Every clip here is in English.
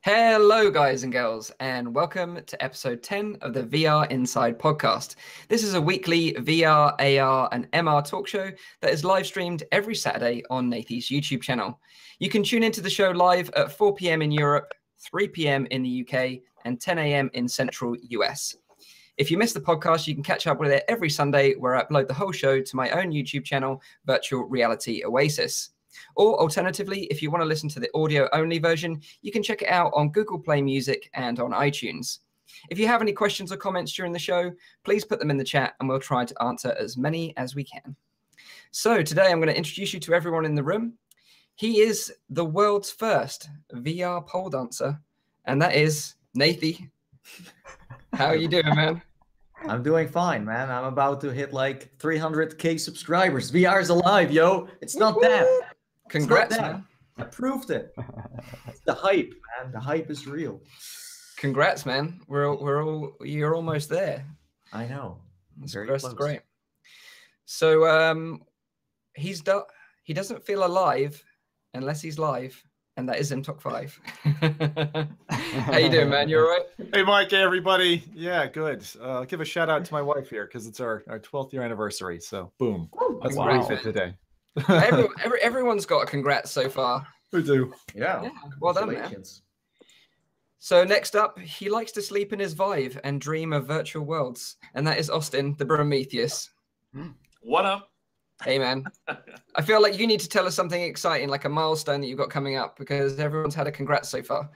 Hello, guys and girls, and welcome to episode 10 of the VR Inside podcast. This is a weekly VR, AR, and MR talk show that is live streamed every Saturday on Nathies YouTube channel. You can tune into the show live at 4 p.m. in Europe, 3 p.m. in the UK, and 10 a.m. in central US. If you missed the podcast, you can catch up with it every Sunday, where I upload the whole show to my own YouTube channel, Virtual Reality Oasis. Or alternatively, if you want to listen to the audio-only version, you can check it out on Google Play Music and on iTunes. If you have any questions or comments during the show, please put them in the chat and we'll try to answer as many as we can. So today I'm going to introduce you to everyone in the room. He is the world's first VR pole dancer, and that is Nathie. How are you doing, man? I'm doing fine, man. I'm about to hit like 300k subscribers. VR's alive, yo. It's not that. Congrats, man. I proved it. It's the hype, man. The hype is real. Congrats, man. You're almost there. I know. That's great. So he doesn't feel alive unless he's live, and that is in top 5. How you doing, man? You all right? Hey, Mike. Hey, everybody. Yeah, good. I'll give a shout out to my wife here because it's our 12th year anniversary. So, boom. That's wow. what we fit today. Everyone's got a congrats so far. We do. Yeah. Well done, man. So next up, he likes to sleep in his Vive and dream of virtual worlds, and that is Austin, the Brometheus. What up? Hey, man. I feel like you need to tell us something exciting, like a milestone that you've got coming up, because everyone's had a congrats so far.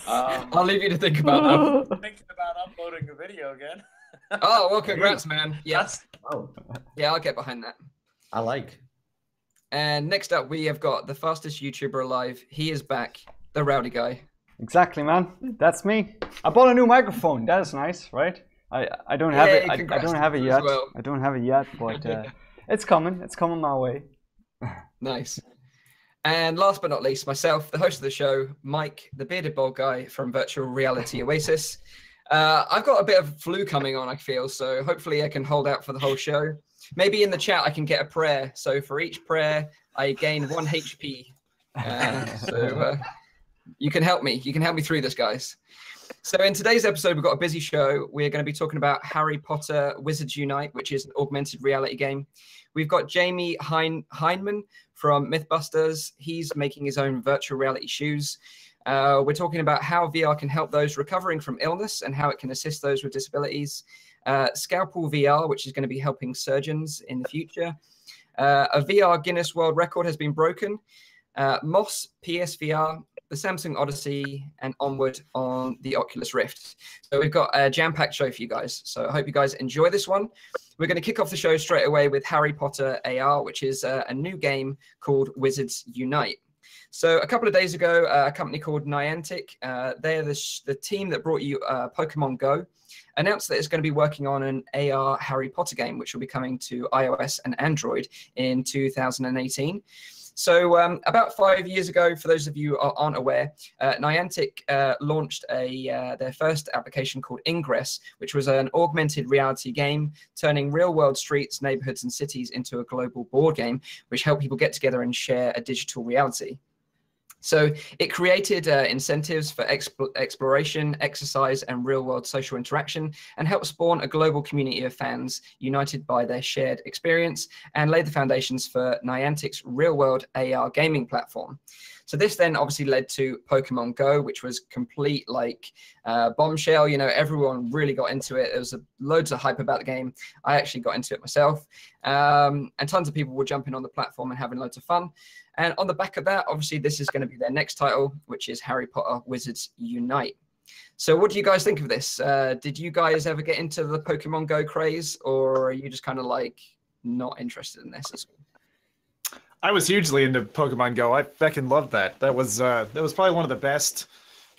I'll leave you to think about that. Thinking about uploading a video again. Oh, well, congrats, man. Yes. Oh. Yeah, I'll get behind that. I like. And next up, we have got the fastest YouTuber alive. He is back, the RowdyGuy. Exactly, man. That's me. I bought a new microphone. That is nice, right? I don't have it. I don't have it yet. Well. I don't have it yet, but it's coming. It's coming my way. Nice. And last but not least, myself, the host of the show, Mike, the bearded bald guy from Virtual Reality Oasis. I've got a bit of flu coming on, I feel, so hopefully I can hold out for the whole show. Maybe in the chat I can get a prayer. So for each prayer, I gain 1 HP. So you can help me. You can help me through this, guys. So in today's episode, we've got a busy show. We're going to be talking about Harry Potter Wizards Unite, which is an augmented reality game. We've got Jamie Hyneman from Mythbusters. He's making his own virtual reality shoes. We're talking about how VR can help those recovering from illness and how it can assist those with disabilities. Scapel VR, which is going to be helping surgeons in the future. A VR Guinness World Record has been broken. Moss PSVR, the Samsung Odyssey, and Onward on the Oculus Rift. So we've got a jam-packed show for you guys. So I hope you guys enjoy this one. We're going to kick off the show straight away with Harry Potter AR, which is a new game called Wizards Unite. So a couple of days ago, a company called Niantic, they're the team that brought you Pokemon Go, announced that it's going to be working on an AR Harry Potter game, which will be coming to iOS and Android in 2018. So about 5 years ago, for those of you who aren't aware, Niantic launched their first application called Ingress, which was an augmented reality game, turning real-world streets, neighborhoods, and cities into a global board game, which helped people get together and share a digital reality. So it created incentives for exploration, exercise, and real-world social interaction, and helped spawn a global community of fans united by their shared experience, and laid the foundations for Niantic's real-world AR gaming platform. So this then obviously led to Pokemon Go, which was complete like bombshell. You know, everyone really got into it. There was loads of hype about the game. I actually got into it myself, and tons of people were jumping on the platform and having loads of fun. And on the back of that, obviously, this is going to be their next title, which is Harry Potter Wizards Unite. So what do you guys think of this? Did you guys ever get into the Pokemon Go craze, or are you just kind of like not interested in this at all? I was hugely into Pokemon Go. I feckin' loved that. That was probably one of the best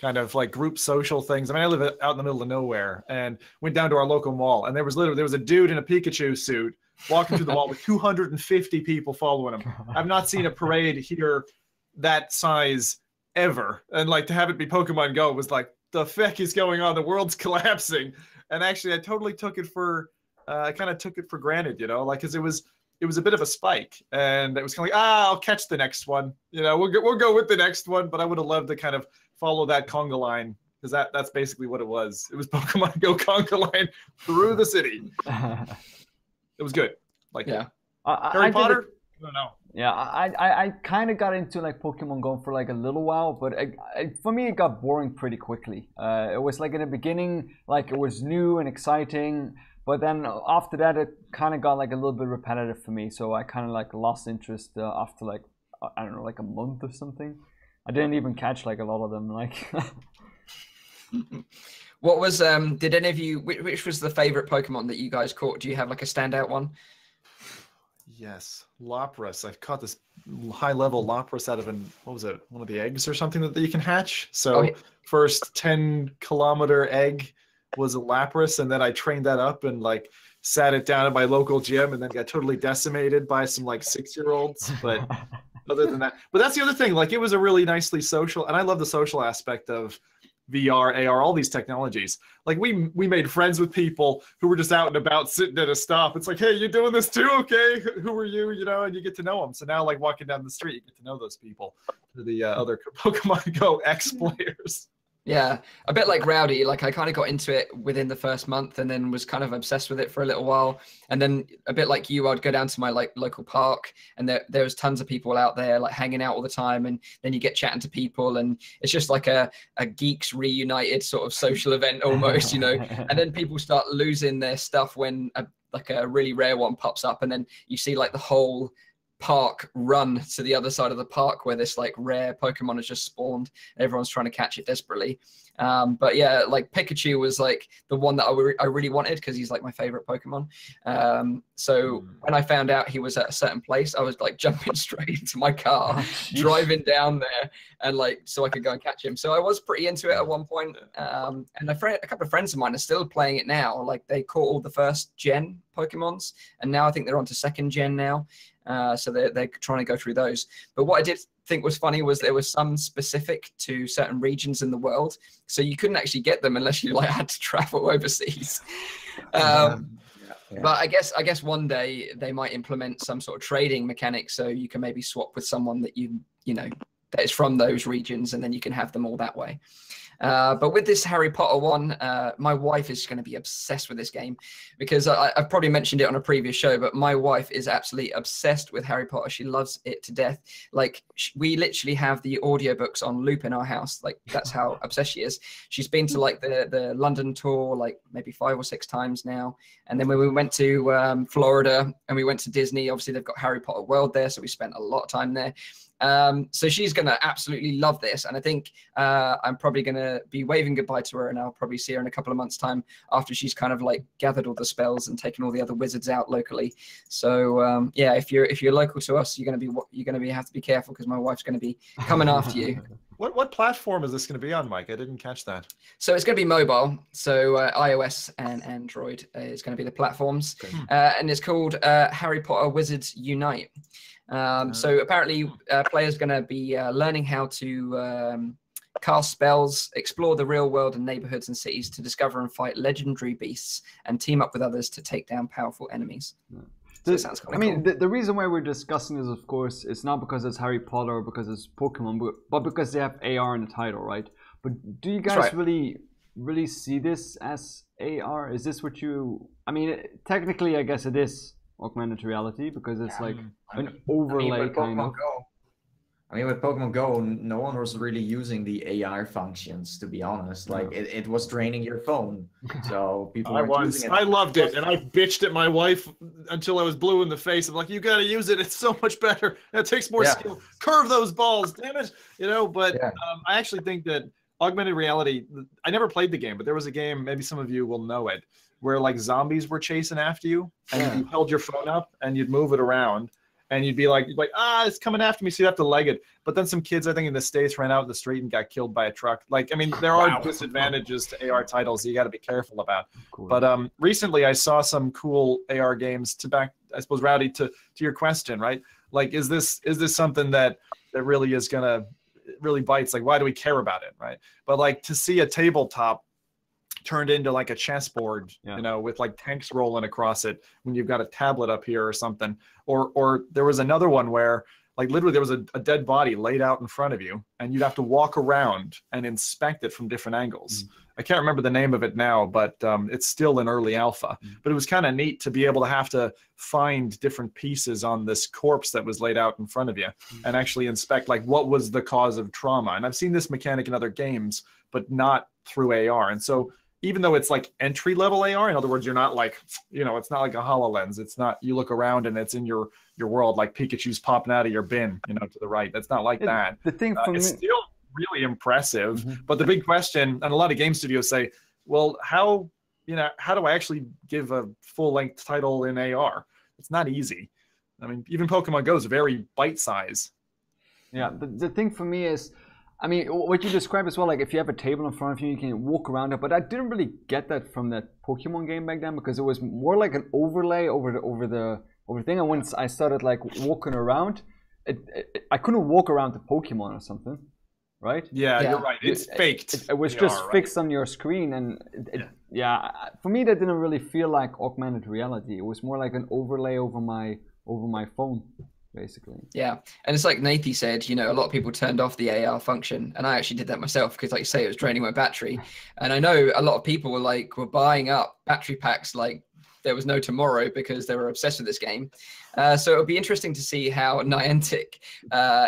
kind of like group social things. I mean, I live out in the middle of nowhere and went down to our local mall, and there was a dude in a Pikachu suit walking through the mall with 250 people following him. I've not seen a parade here that size ever. And like to have it be Pokemon Go was like, the feck is going on? The world's collapsing. And actually, I totally took it for, I kind of took it for granted, you know, like, because it was it was a bit of a spike, and it was kind of like, I'll catch the next one. You know, we'll go with the next one. But I would have loved to kind of follow that conga line, because that's basically what it was. It was Pokemon Go conga line through the city. It was good. Like, Yeah. Harry Potter? I don't know. Yeah, I kind of got into like Pokemon Go for like a little while, but for me it got boring pretty quickly. It was like in the beginning, like it was new and exciting, but then after that it kind of got like a little bit repetitive for me. So I kind of like lost interest after like, I don't know, like a month or something. I didn't even catch like a lot of them. Like, what was did any of you? Which was the favorite Pokemon that you guys caught? Do you have like a standout one? Yes, Lapras. I caught this high-level Lapras out of what was it? One of the eggs or something that you can hatch. So first 10-kilometer egg was a Lapras, and then I trained that up and like sat it down at my local gym, and then got totally decimated by some like 6-year-olds. But other than that, but that's the other thing. Like, it was a really nicely social, and I love the social aspect of VR, AR, all these technologies. Like, we made friends with people who were just out and about sitting at a stop. It's like, hey, you doing this too? Okay, who are you? You know, and you get to know them. So now, like, walking down the street, you get to know those people, the other Pokemon Go X players. Yeah, a bit like Rowdy. Like, I kind of got into it within the first month, and then was kind of obsessed with it for a little while. And then a bit like you, I'd go down to my like local park, and there was tons of people out there like hanging out all the time. And then you get chatting to people, and it's just like a geeks reunited sort of social event almost, you know. And then people start losing their stuff when like a really rare one pops up, and then you see like the whole park run to the other side of the park where this like rare Pokemon has just spawned. Everyone's trying to catch it desperately. But yeah, like Pikachu was like the one that I really wanted, because he's like my favorite Pokemon. So when I found out he was at a certain place, I was like jumping straight into my car, driving down there, and like so I could go and catch him. So I was pretty into it at one point. And a couple of friends of mine are still playing it now. Like, they caught all the first gen Pokemons, and now I think they're on to second gen now. So they're trying to go through those. But what I did think was funny was there was some specific to certain regions in the world, so you couldn't actually get them unless you like had to travel overseas. But I guess one day they might implement some sort of trading mechanic, so you can maybe swap with someone that you know that is from those regions, and then you can have them all that way. But with this Harry Potter one, my wife is going to be obsessed with this game, because I've probably mentioned it on a previous show, but my wife is absolutely obsessed with Harry Potter. She loves it to death. Like, we literally have the audiobooks on loop in our house. Like, that's how obsessed she is. She's been to like the London tour like maybe 5 or 6 times now. And then when we went to Florida and we went to Disney, obviously they've got Harry Potter World there, so we spent a lot of time there. So she's going to absolutely love this. And I think I'm probably going to be waving goodbye to her, and I'll probably see her in a couple of months' time after she's kind of like gathered all the spells and taken all the other wizards out locally. So yeah, if you're local to us, you're going to be have to be careful, because my wife's going to be coming after you. What platform is this going to be on, Mike? I didn't catch that. So it's going to be mobile. So iOS and Android is going to be the platforms. Okay. And it's called Harry Potter Wizards Unite. So apparently players are going to be learning how to cast spells, explore the real world and neighborhoods and cities to discover and fight legendary beasts, and team up with others to take down powerful enemies. So it sounds kind of cool. The reason why we're discussing this, of course, it's not because it's Harry Potter or because it's Pokemon, but because they have AR in the title, right? But do you guys really see this as AR? Is this what you... I mean, technically, I guess it is augmented reality, because it's like an overlay kind of. I mean, with Pokemon Go, no one was really using the AR functions, to be honest. Like, it was draining your phone, so people weren't using it. I loved it, and I bitched at my wife until I was blue in the face. I'm like, you got to use it. It's so much better. It takes more skill. Curve those balls, damn it. You know, but I actually think that augmented reality, I never played the game, but there was a game, maybe some of you will know it, where like zombies were chasing after you, and you held your phone up and you'd move it around, and you'd be like, it's coming after me, so you'd have to leg it. But then some kids, I think in the States, ran out in the street and got killed by a truck. Like, I mean, there are disadvantages to AR titles you got to be careful about. Cool. But recently I saw some cool AR games to back, I suppose, Rowdy, to your question, right? Like, is this something that really is gonna really bites? Like, why do we care about it, right? But like, to see a tabletop turned into like a chessboard, you know, with like tanks rolling across it when you've got a tablet up here or something. Or there was another one where like literally there was a dead body laid out in front of you and you'd have to walk around and inspect it from different angles. I can't remember the name of it now, but it's still in early alpha. But it was kind of neat to be able to have to find different pieces on this corpse that was laid out in front of you and actually inspect like what was the cause of trauma. And I've seen this mechanic in other games, but not through AR. And so even though it's like entry level AR, in other words, you're not like, you know, it's not like a HoloLens. It's not, you look around and it's in your world, like Pikachu's popping out of your bin, you know, to the right. That's not like that. The thing for me, it's still really impressive. But the big question, and a lot of game studios say, well, how do I actually give a full length title in AR? It's not easy. I mean, even Pokemon Go is very bite size. Yeah, the thing for me is, I mean, what you described as well, like if you have a table in front of you, you can walk around it. But I didn't really get that from that Pokemon game back then because it was more like an overlay over the thing. And once I started like walking around, I couldn't walk around the Pokemon or something, right? Yeah, you're right. It's faked. It was just fixed on your screen, and for me that didn't really feel like augmented reality. It was more like an overlay over my phone, basically. Yeah, and it's like Nathie said, you know, a lot of people turned off the AR function, and I actually did that myself because, like you say, it was draining my battery. And I know a lot of people were buying up battery packs like there was no tomorrow because they were obsessed with this game. So it'll be interesting to see how Niantic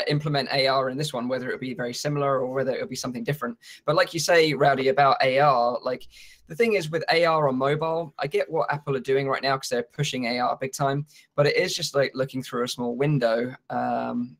implement AR in this one, whether it'll be very similar or whether it'll be something different. But like you say, Rowdy, about AR, like the thing is with AR on mobile, I get what Apple are doing right now because they're pushing AR big time, but it is just like looking through a small window and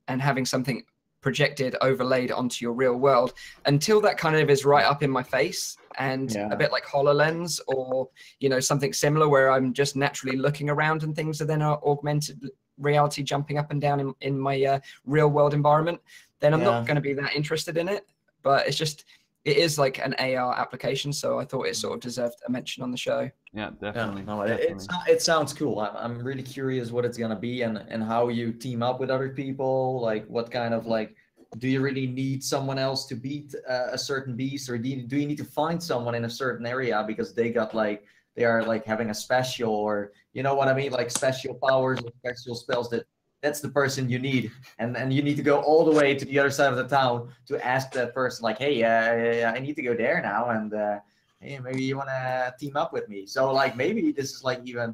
having something projected, overlaid onto your real world until that kind of is right up in my face and a bit like HoloLens or, you know, something similar where I'm just naturally looking around and things are then augmented reality jumping up and down in my real world environment, then I'm not going to be that interested in it. But it's just, it is like an AR application, so I thought it sort of deserved a mention on the show. Yeah, definitely. No, definitely. It sounds cool. I'm really curious what it's gonna be and how you team up with other people. Like, what kind of like, do you really need someone else to beat a certain beast, or do you need to find someone in a certain area because they are like having a special, or you know what I mean, like special powers or special spells that's the person you need, and you need to go all the way to the other side of the town to ask that person, like, hey, I need to go there now, and hey, maybe you want to team up with me. So like maybe this is like even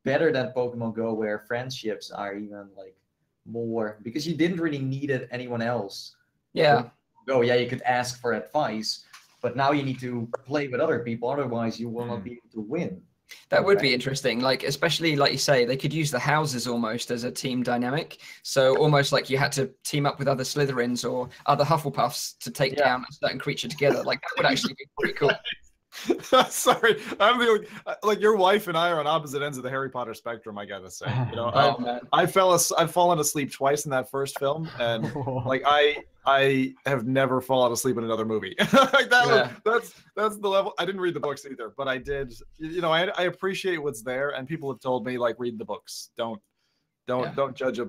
better than Pokemon Go, where friendships are even like more, because you didn't really need anyone else. Yeah. You could ask for advice, but now you need to play with other people, otherwise you will not be able to win. That would be interesting, like especially like you say, they could use the houses almost as a team dynamic. So almost like you had to team up with other Slytherins or other Hufflepuffs to take down a certain creature together. Like that would actually be pretty cool. Sorry, I'm the like your wife and I are on opposite ends of the Harry Potter spectrum. I gotta say, you know, I've fallen asleep twice in that first film, and like I have never fallen asleep in another movie. Like that's the level. I didn't read the books either, but I did. You know, I appreciate what's there, and people have told me like read the books. Don't judge a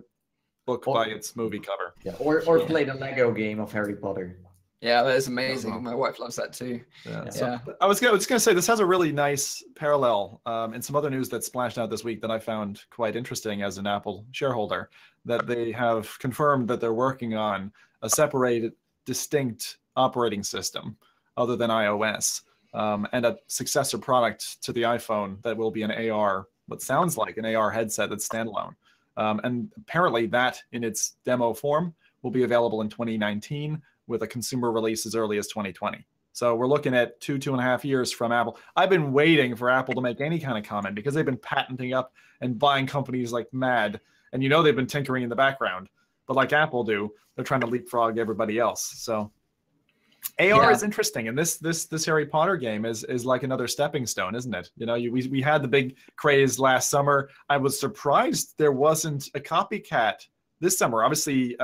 book by its movie cover. Yeah, or play the Lego game of Harry Potter. Yeah, that is amazing. My wife loves that too. Yeah. So I was gonna say this has a really nice parallel in some other news that splashed out this week that I found quite interesting as an Apple shareholder, that they have confirmed that they're working on a separated, distinct operating system other than iOS, and a successor product to the iPhone that will be an AR, what sounds like an AR headset that's standalone. And apparently that in its demo form will be available in 2019 with a consumer release as early as 2020. So we're looking at 2.5 years from Apple. I've been waiting for Apple to make any kind of comment because they've been patenting up and buying companies like mad. And you know they've been tinkering in the background. But like Apple do, they're trying to leapfrog everybody else. So AR is interesting. And this Harry Potter game is like another stepping stone, isn't it? You know, we had the big craze last summer. I was surprised there wasn't a copycat this summer. Obviously,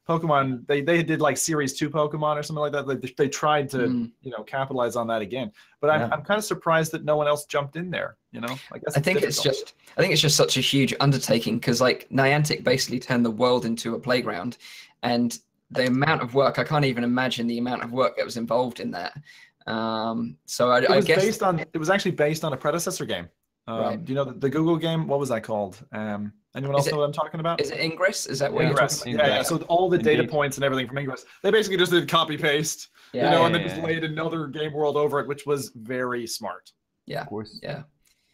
Pokemon, they did like Series 2 Pokemon or something like that. Like they tried to, you know, capitalize on that again. But I'm kind of surprised that no one else jumped in there. You know, I think it's just such a huge undertaking because like Niantic basically turned the world into a playground, and the amount of work, I can't even imagine the amount of work that was involved in that. So I guess it was actually based on a predecessor game. Right. Do you know the Google game? What was that called? Anyone else know what I'm talking about? Is it Ingress? Is that what you're Ingress? talking about? Yeah. So all the data points and everything from Ingress, they basically just did copy paste, and then just laid another game world over it, which was very smart. Yeah, of course. Yeah.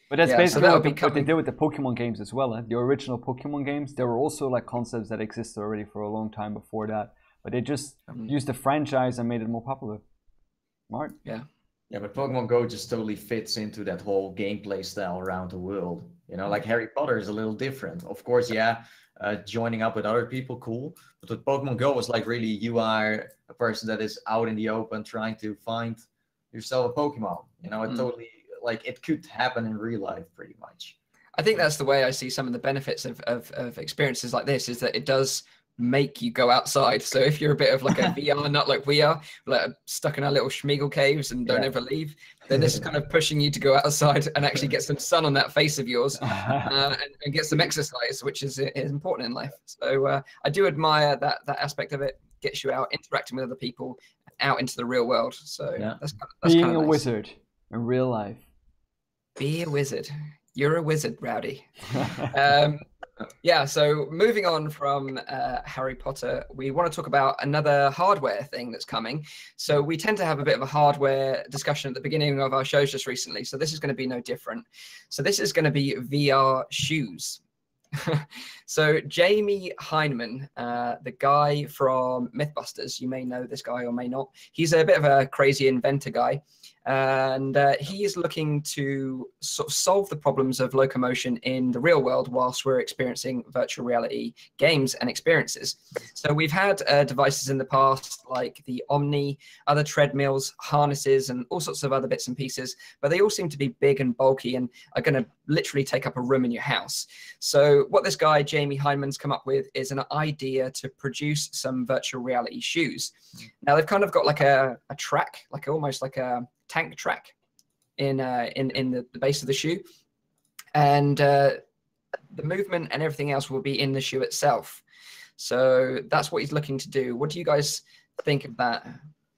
But that's basically so what they did with the Pokemon games as well. The original Pokemon games, there were also like concepts that existed already for a long time before that, but they just used the franchise and made it more popular. Smart. Yeah. Yeah, but Pokemon Go just totally fits into that whole gameplay style around the world. You know, like Harry Potter is a little different. Of course, joining up with other people, cool. But with Pokemon Go, it's like really you are a person that is out in the open trying to find yourself a Pokemon. You know, it totally, like, it could happen in real life pretty much. I think that's the way I see some of the benefits of experiences like this, is that it does make you go outside. So if you're a bit of like a VR nut like we are, like stuck in our little Schmeagle caves and don't ever leave, then this is kind of pushing you to go outside and actually get some sun on that face of yours and get some exercise, which is important in life. So I do admire that aspect of it. Gets you out interacting with other people, out into the real world. So that's being kind of a nice. wizard in real life. Be a wizard. You're a wizard, Rowdy. So moving on from Harry Potter, we want to talk about another hardware thing that's coming. So we tend to have a bit of a hardware discussion at the beginning of our shows just recently. So this is going to be no different. So this is going to be VR shoes. So Jamie Hyneman, the guy from Mythbusters, you may know this guy or may not. He's a bit of a crazy inventor guy. And he is looking to sort of solve the problems of locomotion in the real world whilst we're experiencing virtual reality games and experiences. So we've had devices in the past like the Omni, other treadmills, harnesses, and all sorts of other bits and pieces, but they all seem to be big and bulky and are going to literally take up a room in your house. So what this guy, Jamie Hyneman's come up with is an idea to produce some virtual reality shoes. Now they've kind of got like a track, like almost like a tank track in the base of the shoe, and the movement and everything else will be in the shoe itself. So that's what he's looking to do. What do you guys think of that?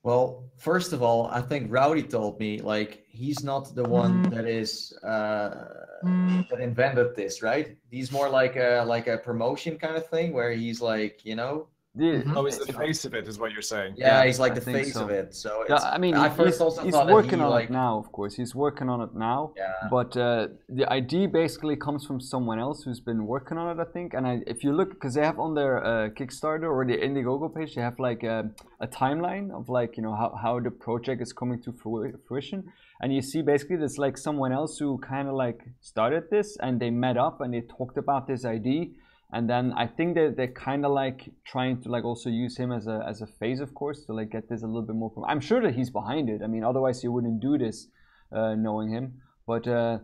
Well, first of all, I think Rowdy told me, like, he's not the one that is that invented this, right? He's more like a promotion kind of thing where he's like, you know. Oh, he's the face of it, is what you're saying. Yeah, he's like the face of it. So it's, I mean, he's working on it now, of course. He's working on it now. Yeah. But the idea basically comes from someone else who's been working on it, I think. And if you look, because they have on their Kickstarter or the Indiegogo page, they have like a timeline of like, you know, how the project is coming to fruition. And you see basically there's like someone else who kind of like started this, and they met up and they talked about this idea. And then I think that they're kind of like trying to like also use him as a face, of course, to like get this a little bit more. I'm sure that he's behind it. I mean, otherwise you wouldn't do this, knowing him. But I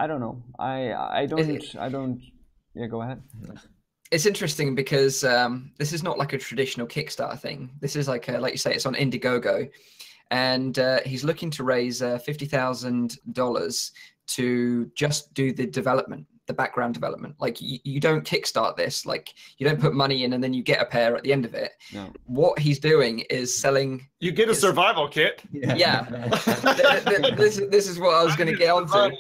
don't know. I don't. Yeah, go ahead. It's interesting because this is not like a traditional Kickstarter thing. This is like you say, it's on Indiegogo, and he's looking to raise $50,000 to just do the development. The background development. Like you don't kickstart this, like you don't put money in and then you get a pair at the end of it. No. What he's doing is selling. You get a survival kit. Yeah. This is what I was going to get onto.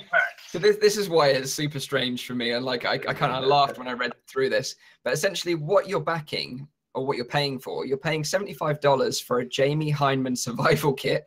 So this is why it's super strange for me, and like I kind of laughed when I read through this. But essentially, what you're backing or what you're paying for, you're paying $75 for a Jamie Hyneman survival kit,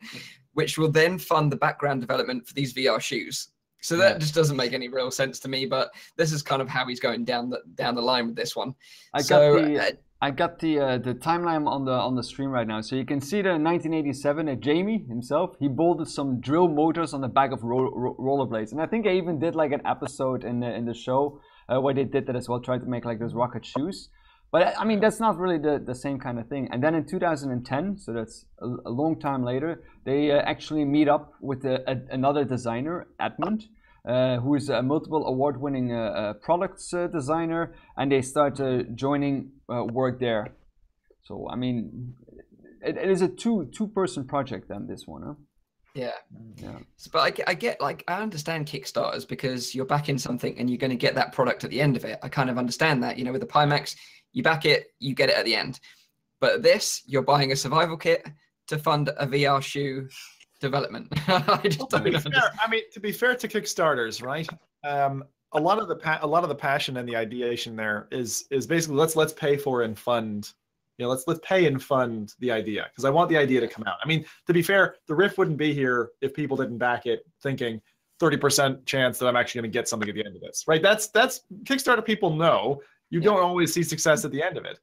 which will then fund the background development for these VR shoes. So that just doesn't make any real sense to me, but this is kind of how he's going down the line with this one. I got the timeline on the stream right now, so you can see that in 1987, Jamie himself, he bolted some drill motors on the back of rollerblades, and I think I even did like an episode in the show where they did that as well, tried to make like those rocket shoes. But I mean, that's not really the same kind of thing. And then in 2010, so that's a long time later, they actually meet up with another designer, Edmund, who is a multiple award-winning products designer, and they start joining work there. So I mean, it is a two-person project then, this one, huh? Yeah. But I understand Kickstarters because you're backing something and you're going to get that product at the end of it. I kind of understand that, you know, with the Pimax, you back it, you get it at the end. But this, you're buying a survival kit, to fund a VR shoe development? I just don't understand. I mean, to be fair to Kickstarters, right? A lot of the passion and the ideation there is basically let's pay for and fund. Let's pay and fund the idea, because I want the idea to come out. I mean, to be fair, the Rift wouldn't be here if people didn't back it, thinking 30% chance that I'm actually going to get something at the end of this, right? That's Kickstarter people know. You don't always see success at the end of it.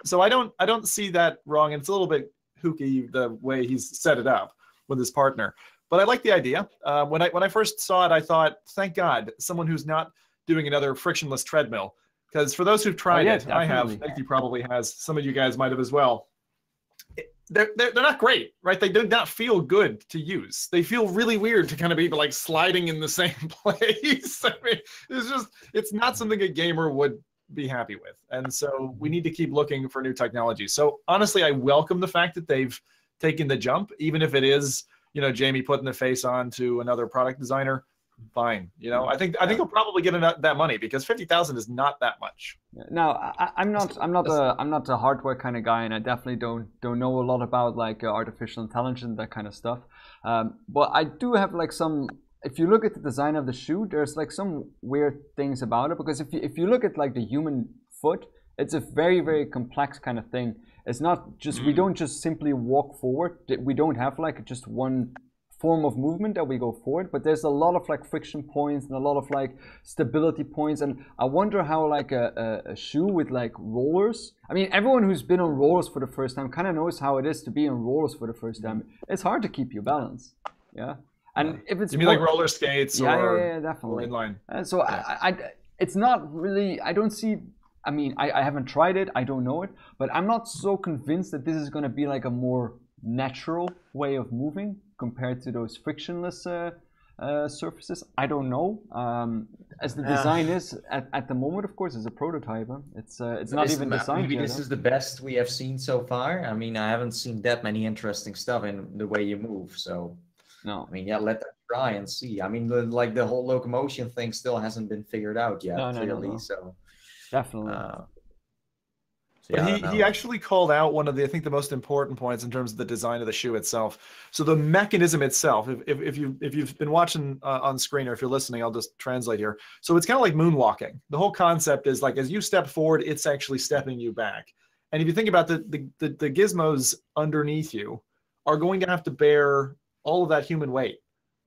So I don't see that wrong. And it's a little bit hooky the way he's set it up with his partner. But I like the idea. When I first saw it, I thought, thank God, someone who's not doing another frictionless treadmill. Because for those who've tried it, definitely. I have. Nathie probably has. Some of you guys might have as well. They're not great, right? They do not feel good to use. They feel really weird to kind of be like sliding in the same place. I mean, it's not something a gamer would be happy with. And so we need to keep looking for new technology. So honestly, I welcome the fact that they've taken the jump, even if it is, Jamie putting the face on to another product designer. Fine, I think he'll probably get that money, because 50,000 is not that much. Now, I'm not a hardware kind of guy, and I definitely don't know a lot about like artificial intelligence and that kind of stuff. But I do have like some. If you look at the design of the shoe, there's like some weird things about it, because if you look at like the human foot, it's a very, very complex kind of thing. It's not just we don't just simply walk forward. We don't have like just one form of movement that we go forward, but there's a lot of like friction points and a lot of like stability points. And I wonder how like a shoe with like rollers, I mean, everyone who's been on rollers for the first time kind of knows how it is to be on rollers for the first time. It's hard to keep your balance. Yeah. And if it's you mean like roller skates yeah, definitely. or inline. So it's not really, I don't see, I mean, I haven't tried it, I don't know it, but I'm not so convinced that this is going to be like a more natural way of moving compared to those frictionless surfaces. I don't know. As the design is at the moment, of course, it's a prototype. Huh? It's not even designed maybe yet. This is the best we have seen so far. I mean, I haven't seen that many interesting stuff in the way you move. So, no. I mean, yeah, let them try and see. I mean, the whole locomotion thing still hasn't been figured out yet, clearly. No. So, definitely. But he actually called out one of the, I think, the most important points in terms of the design of the shoe itself. So the mechanism itself, if you've been watching on screen, or if you're listening, I'll just translate here. So it's kind of like moonwalking. The whole concept is like, as you step forward, it's actually stepping you back. And if you think about the gizmos underneath you are going to have to bear all of that human weight.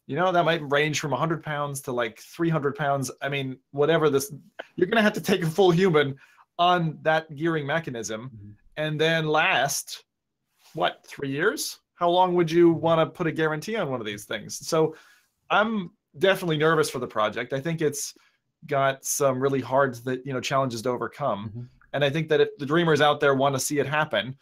That might range from 100 pounds to like 300 pounds. I mean, whatever this, you're going to have to take a full human on that gearing mechanism, and then last, 3 years? How long would you want to put a guarantee on one of these things? So I'm definitely nervous for the project. I think it's got some really hard challenges to overcome. And I think that if the dreamers out there want to see it happen,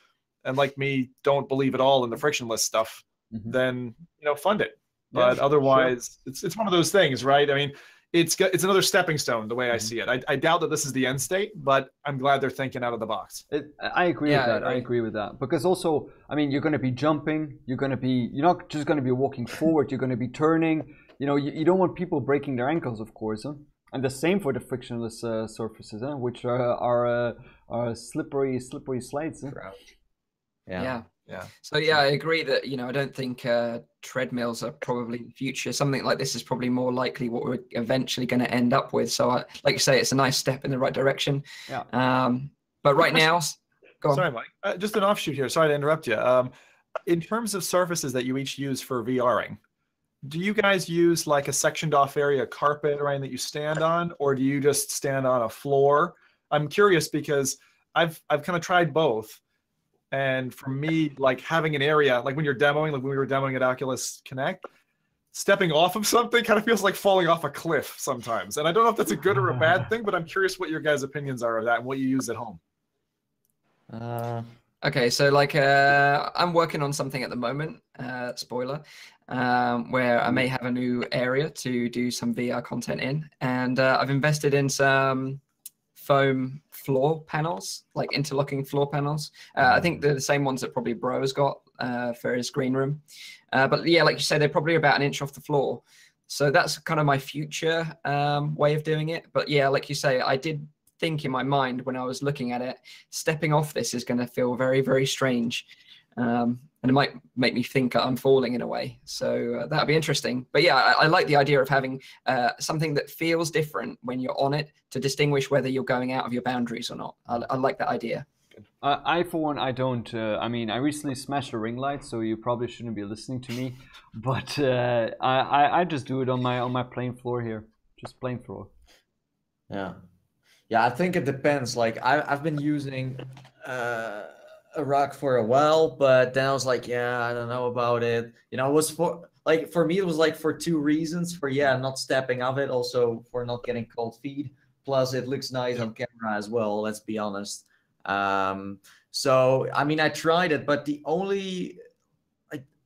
and like me, don't believe at all in the frictionless stuff, then fund it. But otherwise, it's one of those things, right? I mean, it's another stepping stone, the way I see it. I doubt that this is the end state, but I'm glad they're thinking out of the box. I agree with that. I agree with that. Because also, I mean, you're going to be jumping. You're not just going to be walking forward. You're going to be turning. You don't want people breaking their ankles, of course. Huh? And the same for the frictionless surfaces, which are slippery slides. Huh? Yeah. So I agree that I don't think treadmills are probably the future. Something like this is probably more likely what we're eventually going to end up with. So, like you say, it's a nice step in the right direction. Yeah. But right now, go on. Sorry, Mike. Just an offshoot here. Sorry to interrupt you. In terms of surfaces that you each use for VRing, do you guys use like a sectioned off area, carpet or anything that you stand on, or do you just stand on a floor? I'm curious because I've kind of tried both. And for me, like having an area, like when you're demoing, like when we were demoing at Oculus Connect, stepping off of something kind of feels like falling off a cliff sometimes. And I don't know if that's a good or a bad thing, but I'm curious what your guys' opinions are of that and what you use at home. Okay, so like I'm working on something at the moment, spoiler, where I may have a new area to do some VR content in. And I've invested in some foam floor panels, like interlocking floor panels. I think they're the same ones that probably Bro's got for his green room. But yeah, like you said, they're probably about 1 inch off the floor. So that's kind of my future way of doing it. But yeah, like you say, I did think in my mind when I was looking at it, stepping off this is going to feel very, very strange. and it might make me think I'm falling in a way. So that'd be interesting. But yeah, I like the idea of having something that feels different when you're on it to distinguish whether you're going out of your boundaries or not. I like that idea. I, for one, I don't. I mean, I recently smashed a ring light, so you probably shouldn't be listening to me. But I just do it on my plain floor here, just plain floor. Yeah, yeah. I think it depends. Like I've been using a rug for a while, but then I was like, yeah, I don't know about it. You know, it was for me, it was like for two reasons. For not stepping off it, also for not getting cold feet. Plus, it looks nice on camera as well. Let's be honest. So I mean, I tried it, but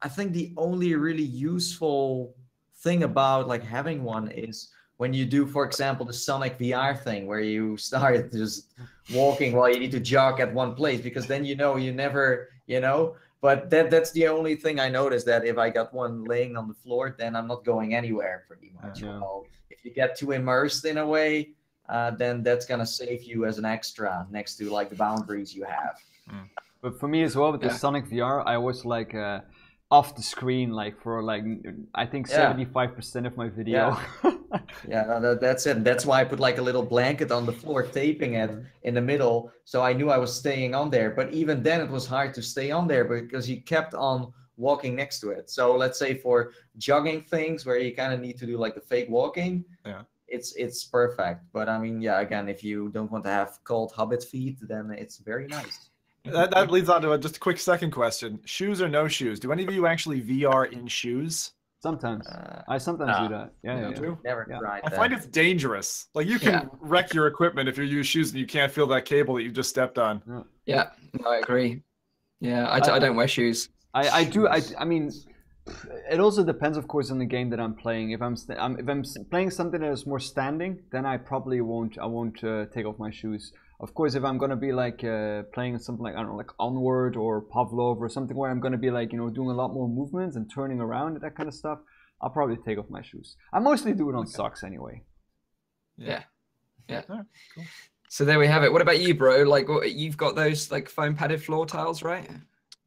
I think the only really useful thing about like having one is when you do, for example, the Sonic VR thing where you start just walking while you need to jog at one place, because then you never, but that's the only thing I noticed, that if I got one laying on the floor, then I'm not going anywhere pretty much. Yeah. If you get too immersed in a way, then that's gonna save you as an extra next to like the boundaries you have. But for me as well, with the Sonic VR, I was like off the screen, like for like I think 75% of my video. That's it. That's why I put like a little blanket on the floor, taping it in the middle, so I knew I was staying on there. But even then, it was hard to stay on there because you kept on walking next to it. So let's say for jogging things where you kind of need to do like the fake walking, it's perfect. But I mean, again, if you don't want to have cold hobbit feet, then it's very nice. That leads on to just a quick second question. Shoes or no shoes? Do any of you actually VR in shoes? Sometimes. I sometimes do that. Yeah. Never tried that. I find it's dangerous. Like you can wreck your equipment if you use shoes and you can't feel that cable that you just stepped on. Yeah, no, I agree. Yeah, I don't wear shoes. I do. I mean, it also depends, of course, on the game that I'm playing. If I'm playing something that is more standing, then I probably won't. I won't take off my shoes. Of course, if I'm gonna be like playing something like, I don't know, like Onward or Pavlov or something where I'm gonna be like, doing a lot more movements and turning around and that kind of stuff, I'll probably take off my shoes. I mostly do it on socks anyway. Yeah. Oh, cool. So there we have it. What about you, bro? Like, you've got those like foam padded floor tiles, right?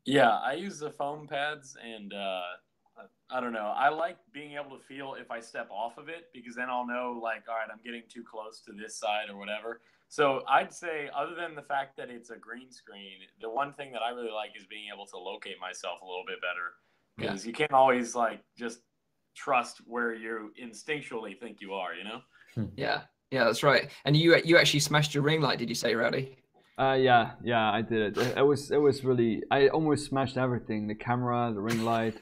Yeah, I use the foam pads, and I don't know. I like being able to feel if I step off of it, because then I'll know, like, all right, I'm getting too close to this side or whatever. So I'd say, other than the fact that it's a green screen, the one thing that I really like is being able to locate myself a little bit better, because you can't always like just trust where you instinctually think you are, Yeah, that's right. And you actually smashed your ring light, did you say, Rowdy? Yeah, I did it. It was really, I almost smashed everything: the camera, the ring light.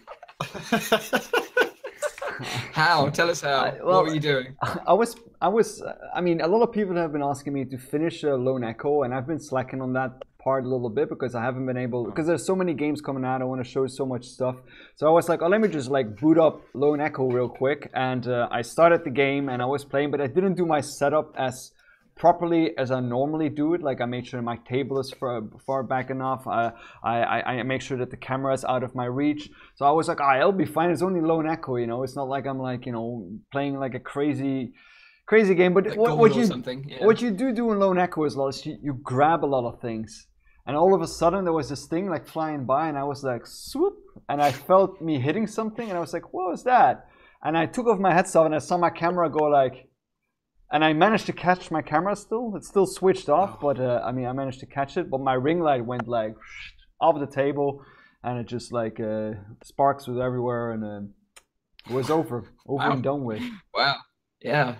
How? Tell us how. What were you doing? I mean, a lot of people have been asking me to finish Lone Echo, and I've been slacking on that part a little bit because I haven't been able, because there's so many games coming out, I want to show so much stuff. So I was like, oh, let me just like boot up Lone Echo real quick, and I started the game and I was playing, but I didn't do my setup as properly as I normally do it. Like I made sure my table is far back enough. I make sure that the camera is out of my reach. So I was like, it'll be fine. It's only Lone Echo, It's not like I'm like, playing like a crazy game. But like what you do in Lone Echo is you grab a lot of things. And all of a sudden there was this thing like flying by, and I was like, swoop, and I felt me hitting something, and I was like, what was that? And I took off my headset and I saw my camera go like, and I managed to catch my camera still. It's still switched off, but I mean, I managed to catch it. But my ring light went like off the table, and it just like sparks was everywhere, and it was over and done with. Wow. Yeah.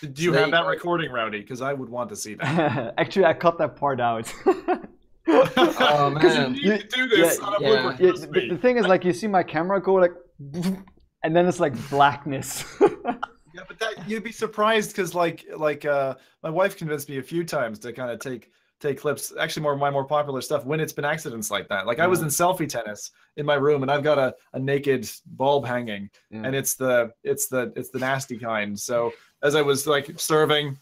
Do you have that recording, Rowdy? Because I would want to see that. Actually, I cut that part out. Oh man! You need to do this. The thing is, like, you see my camera go like, and then it's like blackness. Yeah, but you'd be surprised because like my wife convinced me a few times to kind of take clips. Actually, more of my more popular stuff when it's been accidents like that. Like I was in selfie tennis in my room, and I've got a naked bulb hanging, and it's the nasty kind. So as I was like serving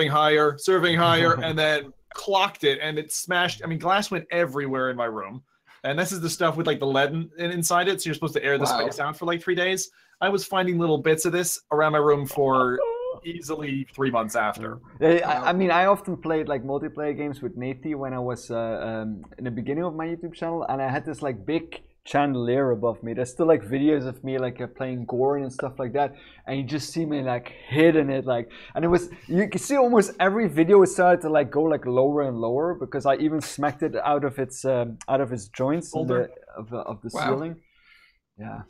higher, and then clocked it, and it smashed. I mean, glass went everywhere in my room. And this is the stuff with like the lead inside it, so you're supposed to air the space out for like 3 days. I was finding little bits of this around my room for easily 3 months after. I mean, I often played like multiplayer games with Nathie when I was in the beginning of my YouTube channel, and I had this like big chandelier above me. There's still like videos of me like playing Gorin and stuff like that, and you just see me like hitting it like, and it was, you can see almost every video it started to like go like lower and lower because I even smacked it out of its joints of the ceiling. Yeah,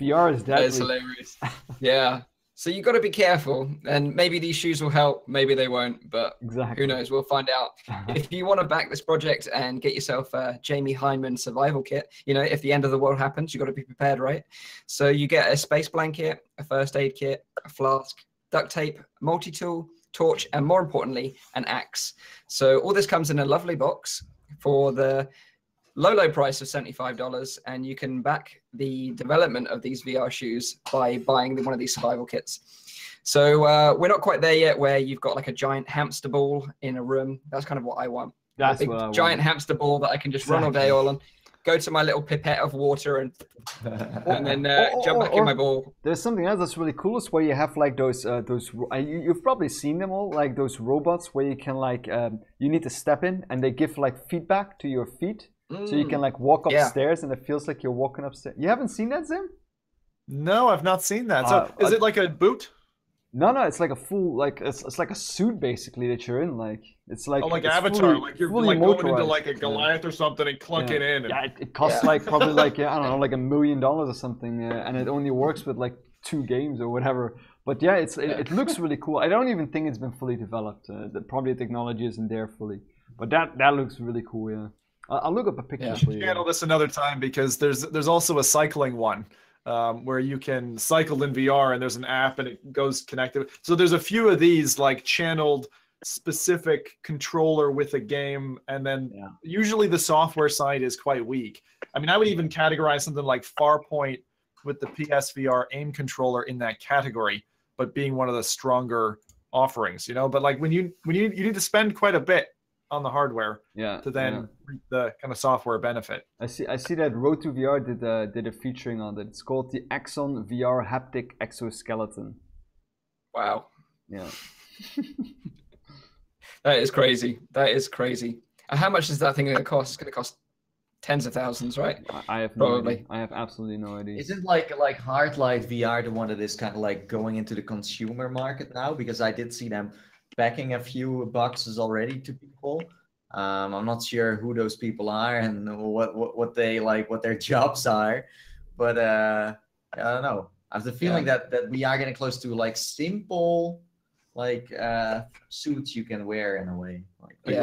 VR is deadly. That is hilarious. Yeah. So you got to be careful, and maybe these shoes will help, maybe they won't, but Exactly. who knows? We'll find out. If you want to back this project and get yourself a Jamie Hyneman survival kit, you know, if the end of the world happens, you got to be prepared, right? So you get a space blanket, a first aid kit, a flask, duct tape, multi-tool, torch, and more importantly, an axe. So all this comes in a lovely box for the low price of $75, and you can back the development of these VR shoes by buying one of these survival kits. So we're not quite there yet where you've got like a giant hamster ball in a room. That's kind of what I want. That's a big what I want. giant hamster ball that I can just run all day all on, go to my little pipette of water and then jump back in my ball. There's something else that's really cool is where you have like those you've probably seen them all, like those robots where you can like you need to step in and they give like feedback to your feet. So you can like walk upstairs and it feels like you're walking upstairs. You haven't seen that, Zim? No, I've not seen that. So is it like a boot? No, it's like a full, like it's like a suit basically that you're in. Like it's like like Avatar, fully, like you're fully like going into motorized. like a Goliath or something and clunking in. And... Yeah, it costs like probably like I don't know, like $1 million or something, and it only works with like 2 games or whatever. But yeah, it looks really cool. I don't even think it's been fully developed. Probably the technology isn't there fully, but that looks really cool. Yeah. I'll look up a picture for you. Channel this another time because there's also a cycling one where you can cycle in VR and there's an app and it goes connected. So there's a few of these like channeled specific controller with a game, and then usually the software side is quite weak. I mean, I would even categorize something like Farpoint with the PSVR aim controller in that category, but being one of the stronger offerings, you know. But like when you need to spend quite a bit on the hardware to then reap the kind of software benefit. I see that Road2VR did a featuring on it. It's called the Axon VR Haptic Exoskeleton. Wow. Yeah. That is crazy. That is crazy. How much is that thing going to cost? It's going to cost tens of thousands, right? I have probably. No idea. I have absolutely no idea. Isn't like Hardlight VR the one that is kind of like going into the consumer market now? Because I did see them backing a few boxes already to people. I'm not sure who those people are and what they like, what their jobs are, but I don't know. I have the feeling that we are getting close to like simple like suits you can wear in a way. Like,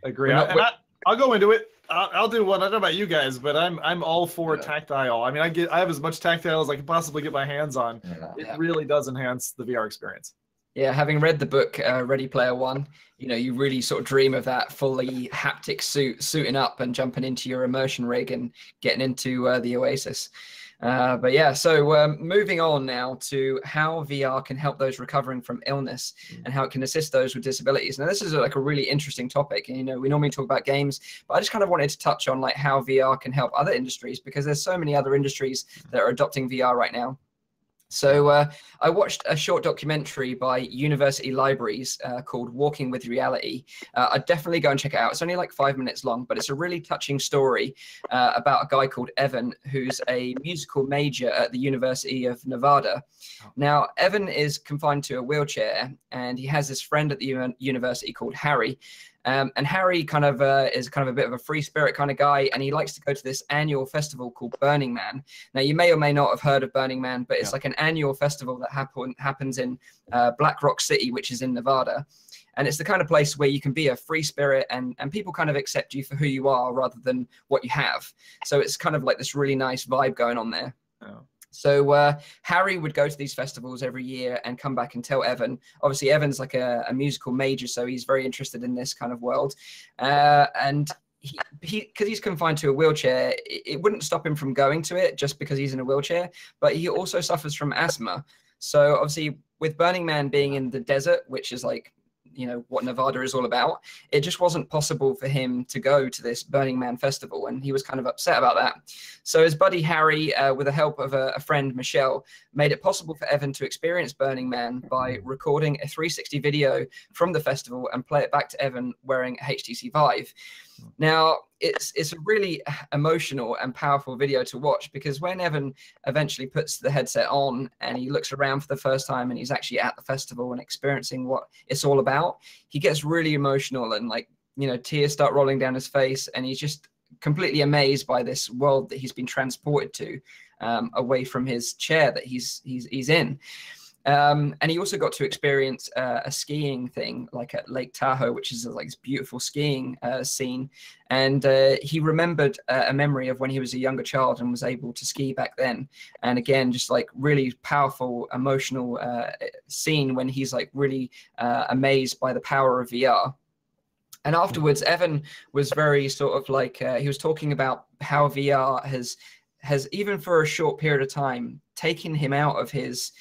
agree. I'll go into it. I'll do one. I don't know about you guys, but I'm all for tactile. I mean, I have as much tactile as I can possibly get my hands on. It really does enhance the VR experience. Yeah, having read the book Ready Player One, you know, you really sort of dream of that fully haptic suiting up and jumping into your immersion rig and getting into the Oasis. But yeah, so moving on now to how VR can help those recovering from illness and how it can assist those with disabilities. Now, this is like a really interesting topic. And, you know, we normally talk about games, but I just kind of wanted to touch on like how VR can help other industries, because there's so many other industries that are adopting VR right now. So I watched a short documentary by University Libraries called Walking with Reality. I'd definitely go and check it out. It's only like 5 minutes long, but it's a really touching story about a guy called Evan, who's a musical major at the University of Nevada. Now, Evan is confined to a wheelchair, and he has this friend at the university called Harry. And Harry kind of is kind of a bit of a free spirit kind of guy, and he likes to go to this annual festival called Burning Man. Now, you may or may not have heard of Burning Man, but it's like an annual festival that happens in Black Rock City, which is in Nevada. And it's the kind of place where you can be a free spirit and people kind of accept you for who you are rather than what you have. So it's kind of like this really nice vibe going on there. Oh. So Harry would go to these festivals every year and come back and tell Evan. Obviously, Evan's like a musical major, so he's very interested in this kind of world. And because he's confined to a wheelchair, it wouldn't stop him from going to it just because he's in a wheelchair, but he also suffers from asthma. So obviously, with Burning Man being in the desert, which is like, you know, what Nevada is all about, it just wasn't possible for him to go to this Burning Man festival, and he was kind of upset about that. So his buddy Harry, with the help of a friend, Michelle, made it possible for Evan to experience Burning Man by recording a 360 video from the festival and play it back to Evan wearing a HTC Vive. Now, it's a really emotional and powerful video to watch, because when Evan eventually puts the headset on and he looks around for the first time and he's actually at the festival and experiencing what it's all about, he gets really emotional and, like, you know, tears start rolling down his face, and he's just completely amazed by this world that he's been transported to, away from his chair that he's in. And he also got to experience a skiing thing, like at Lake Tahoe, which is like this beautiful skiing scene. And he remembered a memory of when he was a younger child and was able to ski back then. And again, just like really powerful, emotional scene when he's like really amazed by the power of VR. And afterwards, Evan was very sort of like, he was talking about how VR has even for a short period of time taken him out of his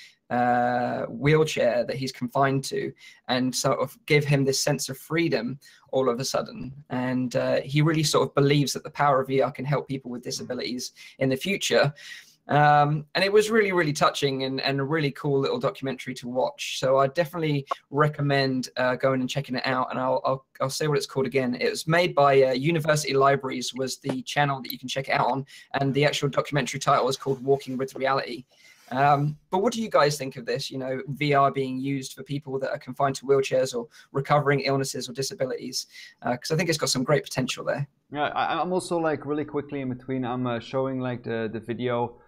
wheelchair that he's confined to, and sort of give him this sense of freedom all of a sudden. And he really sort of believes that the power of VR can help people with disabilities in the future. And it was really, really touching and a really cool little documentary to watch. So I definitely recommend going and checking it out. And I'll say what it's called again. It was made by University Libraries, was the channel that you can check it out on. And the actual documentary title is called Walking with Reality. But what do you guys think of this, you know, VR being used for people that are confined to wheelchairs or recovering illnesses or disabilities? Because I think it's got some great potential there. Yeah, I'm also, like, really quickly in between, I'm showing like the video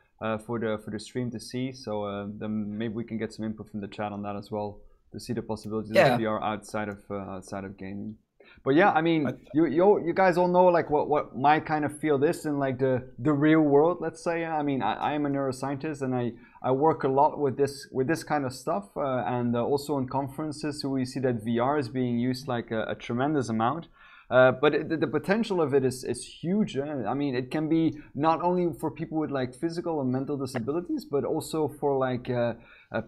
for the stream to see, so then maybe we can get some input from the chat on that as well, to see the possibilities of VR outside of gaming. But yeah, I mean, you guys all know, like, what my kind of field is in, like, the real world, let's say. I mean, I am a neuroscientist, and I work a lot with this kind of stuff, and also in conferences, so we see that VR is being used like a tremendous amount. But the potential of it is huge. I mean, it can be not only for people with, like, physical and mental disabilities, but also for, like,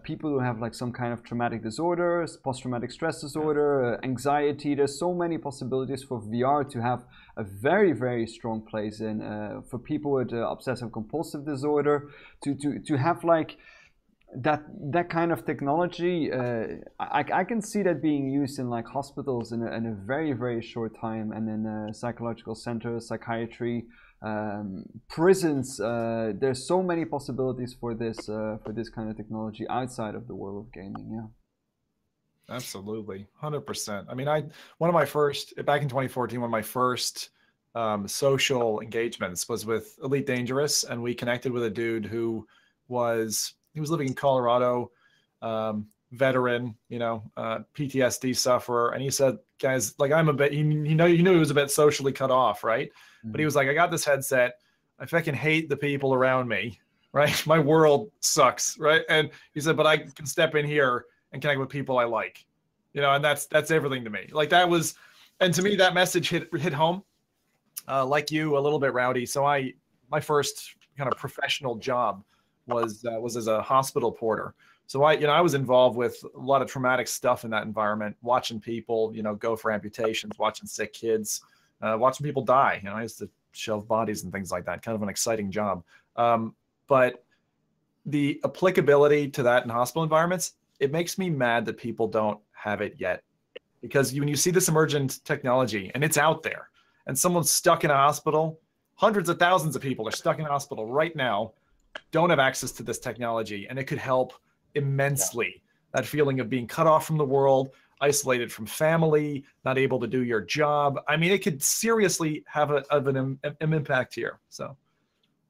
people who have, like, some kind of traumatic disorders, post-traumatic stress disorder, anxiety. There's so many possibilities for VR to have a very, very strong place in, for people with obsessive compulsive disorder, to have, like, that kind of technology. I can see that being used in, like, hospitals in a very, very short time, and in psychological centers, psychiatry, prisons. There's so many possibilities for this kind of technology outside of the world of gaming. Yeah, absolutely, 100%. I mean, one of my first, back in 2014, one of my first social engagements was with Elite Dangerous, and we connected with a dude who was living in Colorado, veteran, you know, PTSD sufferer. And he said, guys, like, I'm a bit, he knew he was a bit socially cut off, right? Mm-hmm. But he was like, I got this headset. I fucking hate the people around me, right? My world sucks, right? And he said, but I can step in here and connect with people I like, you know, and that's everything to me. Like, that was, and to me, that message hit home, like you, a little bit, Rowdy. So my first kind of professional job was as a hospital porter. So I was involved with a lot of traumatic stuff in that environment, watching people, you know, go for amputations, watching sick kids, watching people die. You know, I used to shelve bodies and things like that. Kind of an exciting job. But the applicability to that in hospital environments, it makes me mad that people don't have it yet. Because when you see this emergent technology and it's out there, and someone's stuck in a hospital, hundreds of thousands of people are stuck in a hospital right now, don't have access to this technology, and it could help immensely. That feeling of being cut off from the world, isolated from family, not able to do your job. I mean, it could seriously have an impact here. So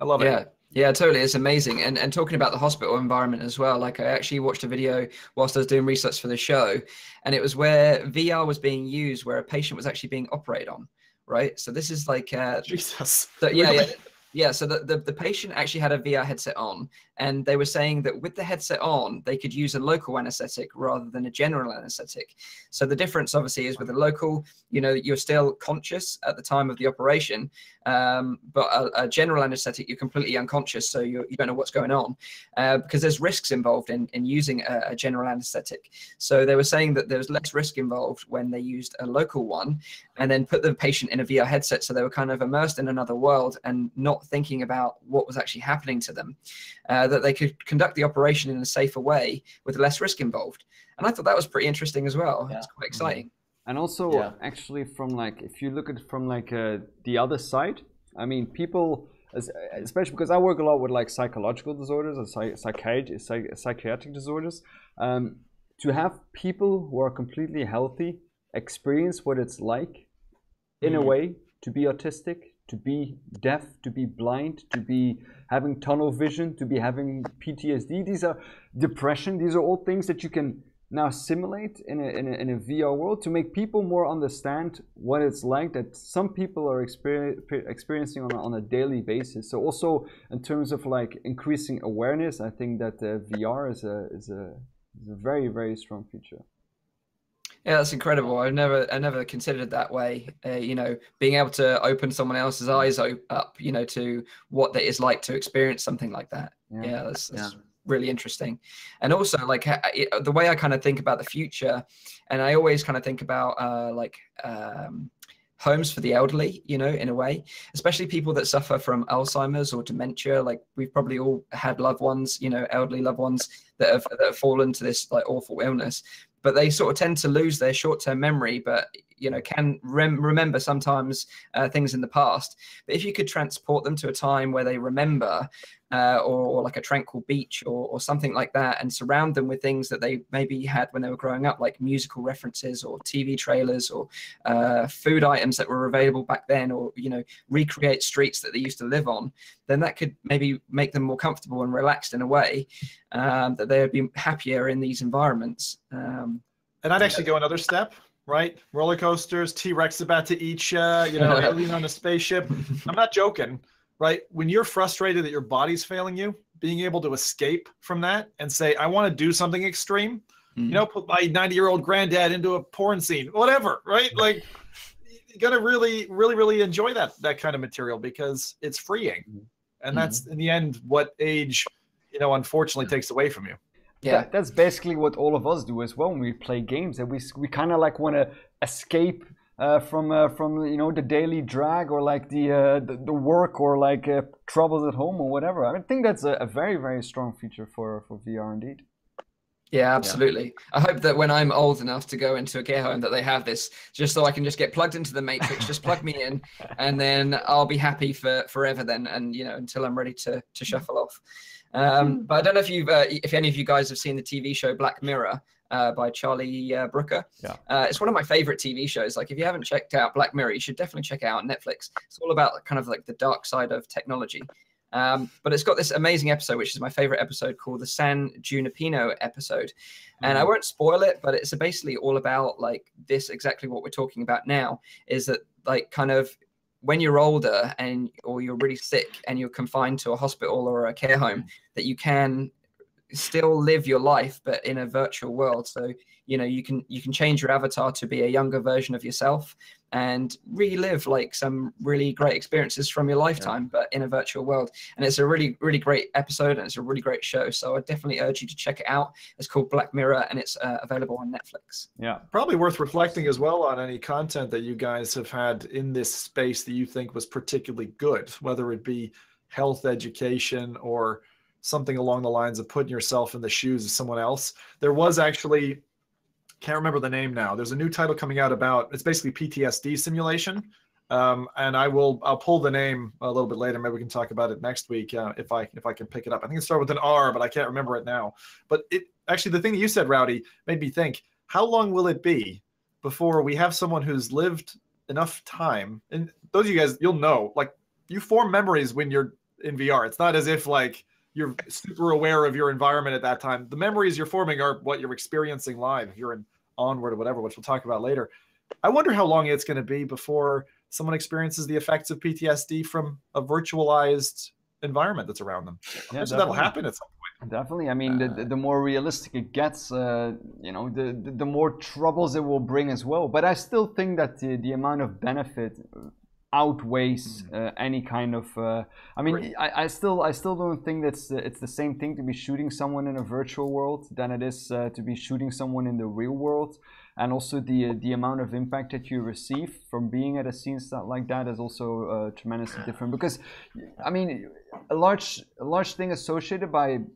I love it. Yeah, totally. It's amazing. And talking about the hospital environment as well, like, I actually watched a video whilst I was doing research for the show, and it was where VR was being used, where a patient was actually being operated on, right? So this is like Jesus. So, yeah, so the patient actually had a VR headset on, and they were saying that with the headset on, they could use a local anesthetic rather than a general anesthetic. So the difference, obviously, is with a local, you know, you're still conscious at the time of the operation, but a general anesthetic, you're completely unconscious, so you don't know what's going on, because there's risks involved in using a general anesthetic. So they were saying that there's less risk involved when they used a local one, and then put the patient in a VR headset, so they were kind of immersed in another world and not thinking about what was actually happening to them, that they could conduct the operation in a safer way with less risk involved. And I thought that was pretty interesting as well. Yeah. It's quite exciting. And also, actually, from like, if you look at it from like the other side, I mean, people, especially because I work a lot with like psychological disorders or psychiatric disorders, to have people who are completely healthy experience what it's like, in a way, to be autistic, to be deaf, to be blind, to be having tunnel vision, to be having PTSD. These are depression. These are all things that you can now simulate in a VR world to make people more understand what it's like that some people are experiencing on a daily basis. So also in terms of like increasing awareness, I think that VR is a very, very strong feature. Yeah, that's incredible. I never considered it that way. You know, being able to open someone else's eyes up, you know, to what it is like to experience something like that. Yeah, that's really interesting. And also, like, the way I kind of think about the future, and I always kind of think about homes for the elderly, you know, in a way, especially people that suffer from Alzheimer's or dementia. Like, we've probably all had loved ones, you know, elderly loved ones that have fallen to this like awful illness, but they sort of tend to lose their short-term memory, but, you know, can remember sometimes things in the past. But if you could transport them to a time where they remember, or like a tranquil beach or something like that, and surround them with things that they maybe had when they were growing up, like musical references or TV trailers or food items that were available back then, or, you know, recreate streets that they used to live on, then that could maybe make them more comfortable and relaxed in a way, that they would be happier in these environments. And I'd actually go another step, right? Roller coasters, T-Rex about to eat you, you know, alien on a spaceship. I'm not joking, right? When you're frustrated that your body's failing you, being able to escape from that and say, I want to do something extreme, you know, put my 90-year-old granddad into a porn scene, whatever, right? Like, you got to really enjoy that kind of material because it's freeing. And that's, in the end, what age, you know, unfortunately takes away from you. Yeah, that's basically what all of us do as well when we play games. And we kind of like want to escape from you know, the daily drag or like the work or like troubles at home or whatever. I think that's a very, very strong feature for VR indeed. Yeah, absolutely. Yeah. I hope that when I'm old enough to go into a care home that they have this, just so I can just get plugged into the matrix, just plug me in, and then I'll be happy for forever then, and, you know, until I'm ready to shuffle off. But I don't know if any of you guys have seen the TV show Black Mirror by Charlie Brooker. Yeah. It's one of my favorite TV shows. Like, if you haven't checked out Black Mirror, you should definitely check it out on Netflix. It's all about kind of like the dark side of technology. But it's got this amazing episode, which is my favorite episode, called the San Junipero episode. And I won't spoil it, but it's basically all about like this, exactly what we're talking about now, is that like kind of when you're older or you're really sick and you're confined to a hospital or a care home, that you can still live your life, but in a virtual world. So, you know, you can change your avatar to be a younger version of yourself and relive like some really great experiences from your lifetime, but in a virtual world. And it's a really, really great episode, and it's a really great show. So I definitely urge you to check it out. It's called Black Mirror, and it's available on Netflix. Yeah, probably worth reflecting as well on any content that you guys have had in this space that you think was particularly good, whether it be health education or something along the lines of putting yourself in the shoes of someone else. There was actually, can't remember the name now. There's a new title coming out about, it's basically PTSD simulation. And I'll pull the name a little bit later. Maybe we can talk about it next week if I can pick it up. I think it started with an R, but I can't remember it now. But it actually, the thing that you said, Rowdy, made me think, how long will it be before we have someone who's lived enough time? And those of you guys, you'll know, like, you form memories when you're in VR. It's not as if like you're super aware of your environment at that time. The memories you're forming are what you're experiencing live. If you're in Onward or whatever, which we'll talk about later. I wonder how long it's going to be before someone experiences the effects of PTSD from a virtualized environment that's around them. Yeah, so that'll happen at some point. Definitely. I mean, the more realistic it gets, you know, the more troubles it will bring as well. But I still think that the amount of benefit outweighs any kind of I mean, I still don't think that's it's the same thing to be shooting someone in a virtual world than it is to be shooting someone in the real world. And also the amount of impact that you receive from being at a scene like that is also tremendously different. Because I mean, a large thing associated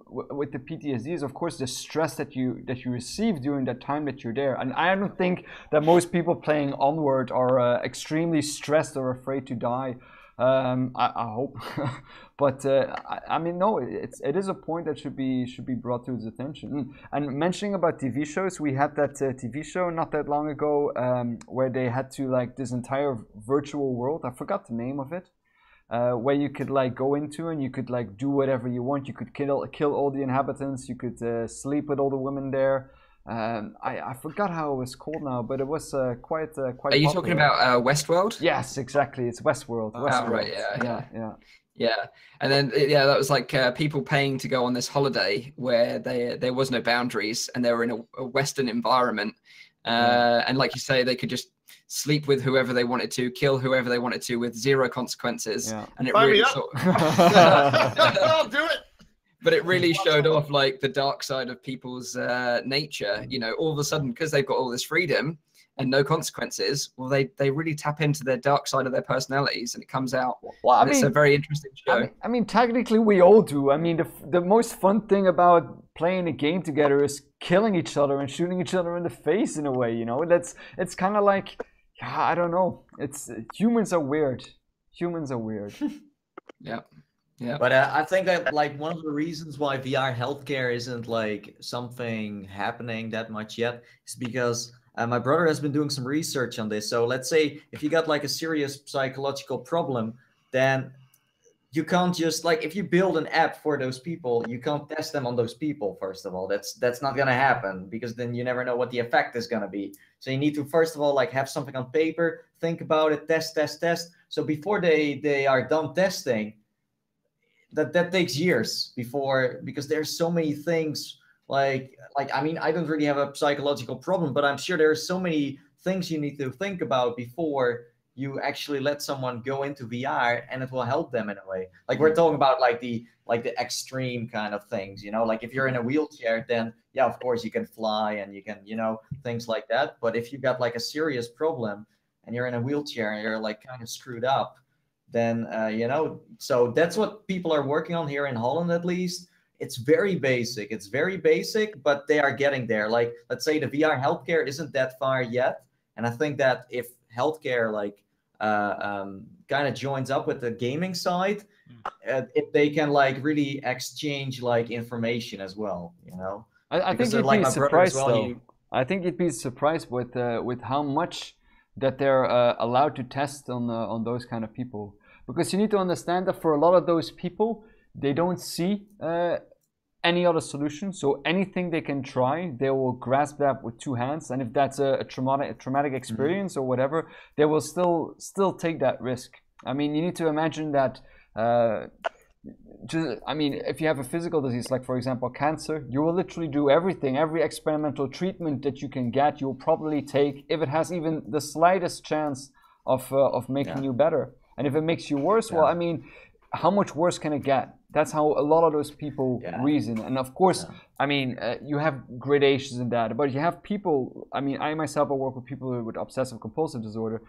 with the PTSD is, of course, the stress that you receive during that time that you're there. And I don't think that most people playing Onward are extremely stressed or afraid to die. I hope, but I mean, no, it is a point that should be brought to his attention. And mentioning about TV shows, we had that TV show not that long ago where they had to like this entire virtual world. I forgot the name of it. Where you could like go into and you could like do whatever you want. You could kill all the inhabitants. You could sleep with all the women there. I forgot how it was called now, but it was quite. Are you talking about Westworld? Yes, exactly. It's Westworld. Oh, right. Yeah. And then that was like people paying to go on this holiday where there was no boundaries and they were in a Western environment. And like you say, they could just sleep with whoever they wanted to, kill whoever they wanted to with zero consequences. Yeah. And it really I'll do it. But it really showed off like the dark side of people's nature. You know, all of a sudden, because they've got all this freedom and no consequences, well, they really tap into their dark side of their personalities, and it comes out. Well, I mean, it's a very interesting show. I mean, technically, we all do. I mean, the most fun thing about playing a game together is killing each other and shooting each other in the face in a way. You know, it's kind of like, I don't know. It's humans are weird. Humans are weird. Yeah. Yeah, but I think that like one of the reasons why VR healthcare isn't like something happening that much yet is because my brother has been doing some research on this. So let's say if you got like a serious psychological problem, then you can't just like, if you build an app for those people, you can't test them on those people. First of all, that's not going to happen, because then you never know what the effect is going to be. So you need to first of all like have something on paper, think about it, test. So before they are done testing, that takes years before, because there's so many things like I mean, I don't really have a psychological problem, but I'm sure there are so many things you need to think about before you actually let someone go into VR, and it will help them in a way. Like we're talking about like the extreme kind of things, you know, like if you're in a wheelchair, then yeah, of course you can fly and you can, you know, things like that. But if you got like a serious problem and you're in a wheelchair and you're like kind of screwed up, then you know, so that's what people are working on here in Holland, at least. It's very basic, but they are getting there. Like, let's say the VR healthcare isn't that far yet, and I think that if healthcare like kind of joins up with the gaming side, if they can like really exchange like information as well, you know. I think you'd like be surprised though. I think you'd be surprised with how much that they're allowed to test on those kind of people, because you need to understand that for a lot of those people, they don't see any other solution. So anything they can try, they will grasp that with two hands. And if that's a traumatic experience or whatever, they will still take that risk. I mean, you need to imagine that. I mean, if you have a physical disease, like for example cancer, you will literally do everything, every experimental treatment that you can get, you'll probably take if it has even the slightest chance of making you better. And if it makes you worse, well, I mean, how much worse can it get? That's how a lot of those people reason. And of course, I mean, you have gradations in that, but you have people, I mean, I myself work with people with obsessive compulsive disorder,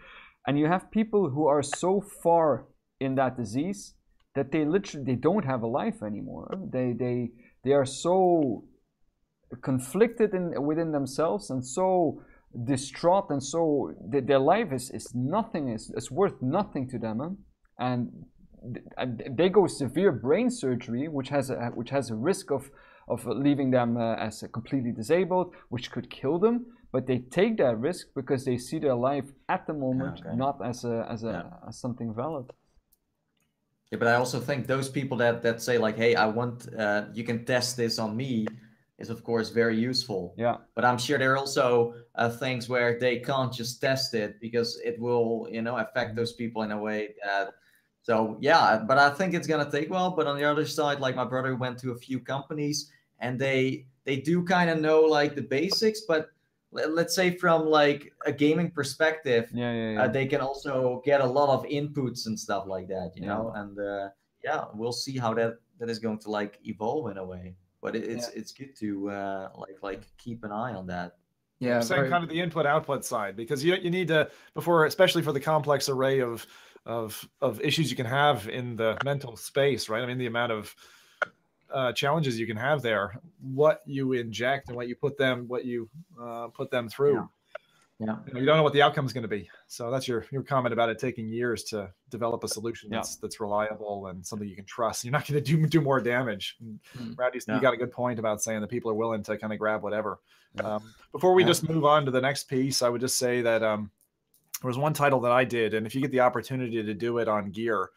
and you have people who are so far in that disease that they don't have a life anymore. They are so conflicted within themselves and so distraught, and so their life is nothing, is worth nothing to them, and they go severe brain surgery, which has a risk of leaving them as completely disabled, which could kill them. But they take that risk because they see their life at the moment not as something valid. Yeah, but I also think those people that say like, hey, I want you can test this on me, is of course very useful. Yeah. But I'm sure there are also things where they can't just test it because it will, you know, affect those people in a way that. So yeah, but I think it's gonna take a while. But on the other side, like my brother went to a few companies and they do kind of know like the basics, but let's say from like a gaming perspective, they can also get a lot of inputs and stuff like that, you know. And we'll see how that is going to like evolve in a way. But it's good to like keep an eye on that. Yeah, saying kind of the input output side, because you need to, before, especially for the complex array of of issues you can have in the mental space, right? I mean, the amount of challenges you can have there, what you inject and what you put them through. Yeah. You don't know what the outcome is going to be. So that's your comment about it taking years to develop a solution that's reliable and something you can trust. You're not going to do more damage. Rowdy, you got a good point about saying that people are willing to kind of grab whatever. Before we just move on to the next piece, I would just say that there was one title that I did, and if you get the opportunity to do it on gear,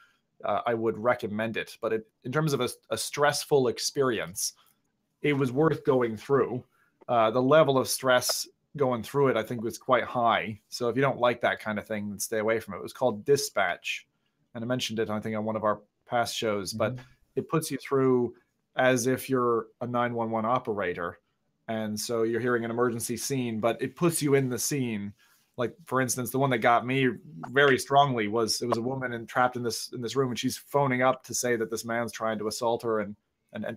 I would recommend it. But in terms of a stressful experience, it was worth going through. The level of stress going through it, I think, was quite high. So if you don't like that kind of thing, then stay away from it. It was called Dispatch, and I mentioned it, I think, on one of our past shows. But it puts you through as if you're a 911 operator, and so you're hearing an emergency scene, but it puts you in the scene. Like, for instance, the one that got me very strongly was, it was a woman trapped in this room, and she's phoning up to say that this man's trying to assault her and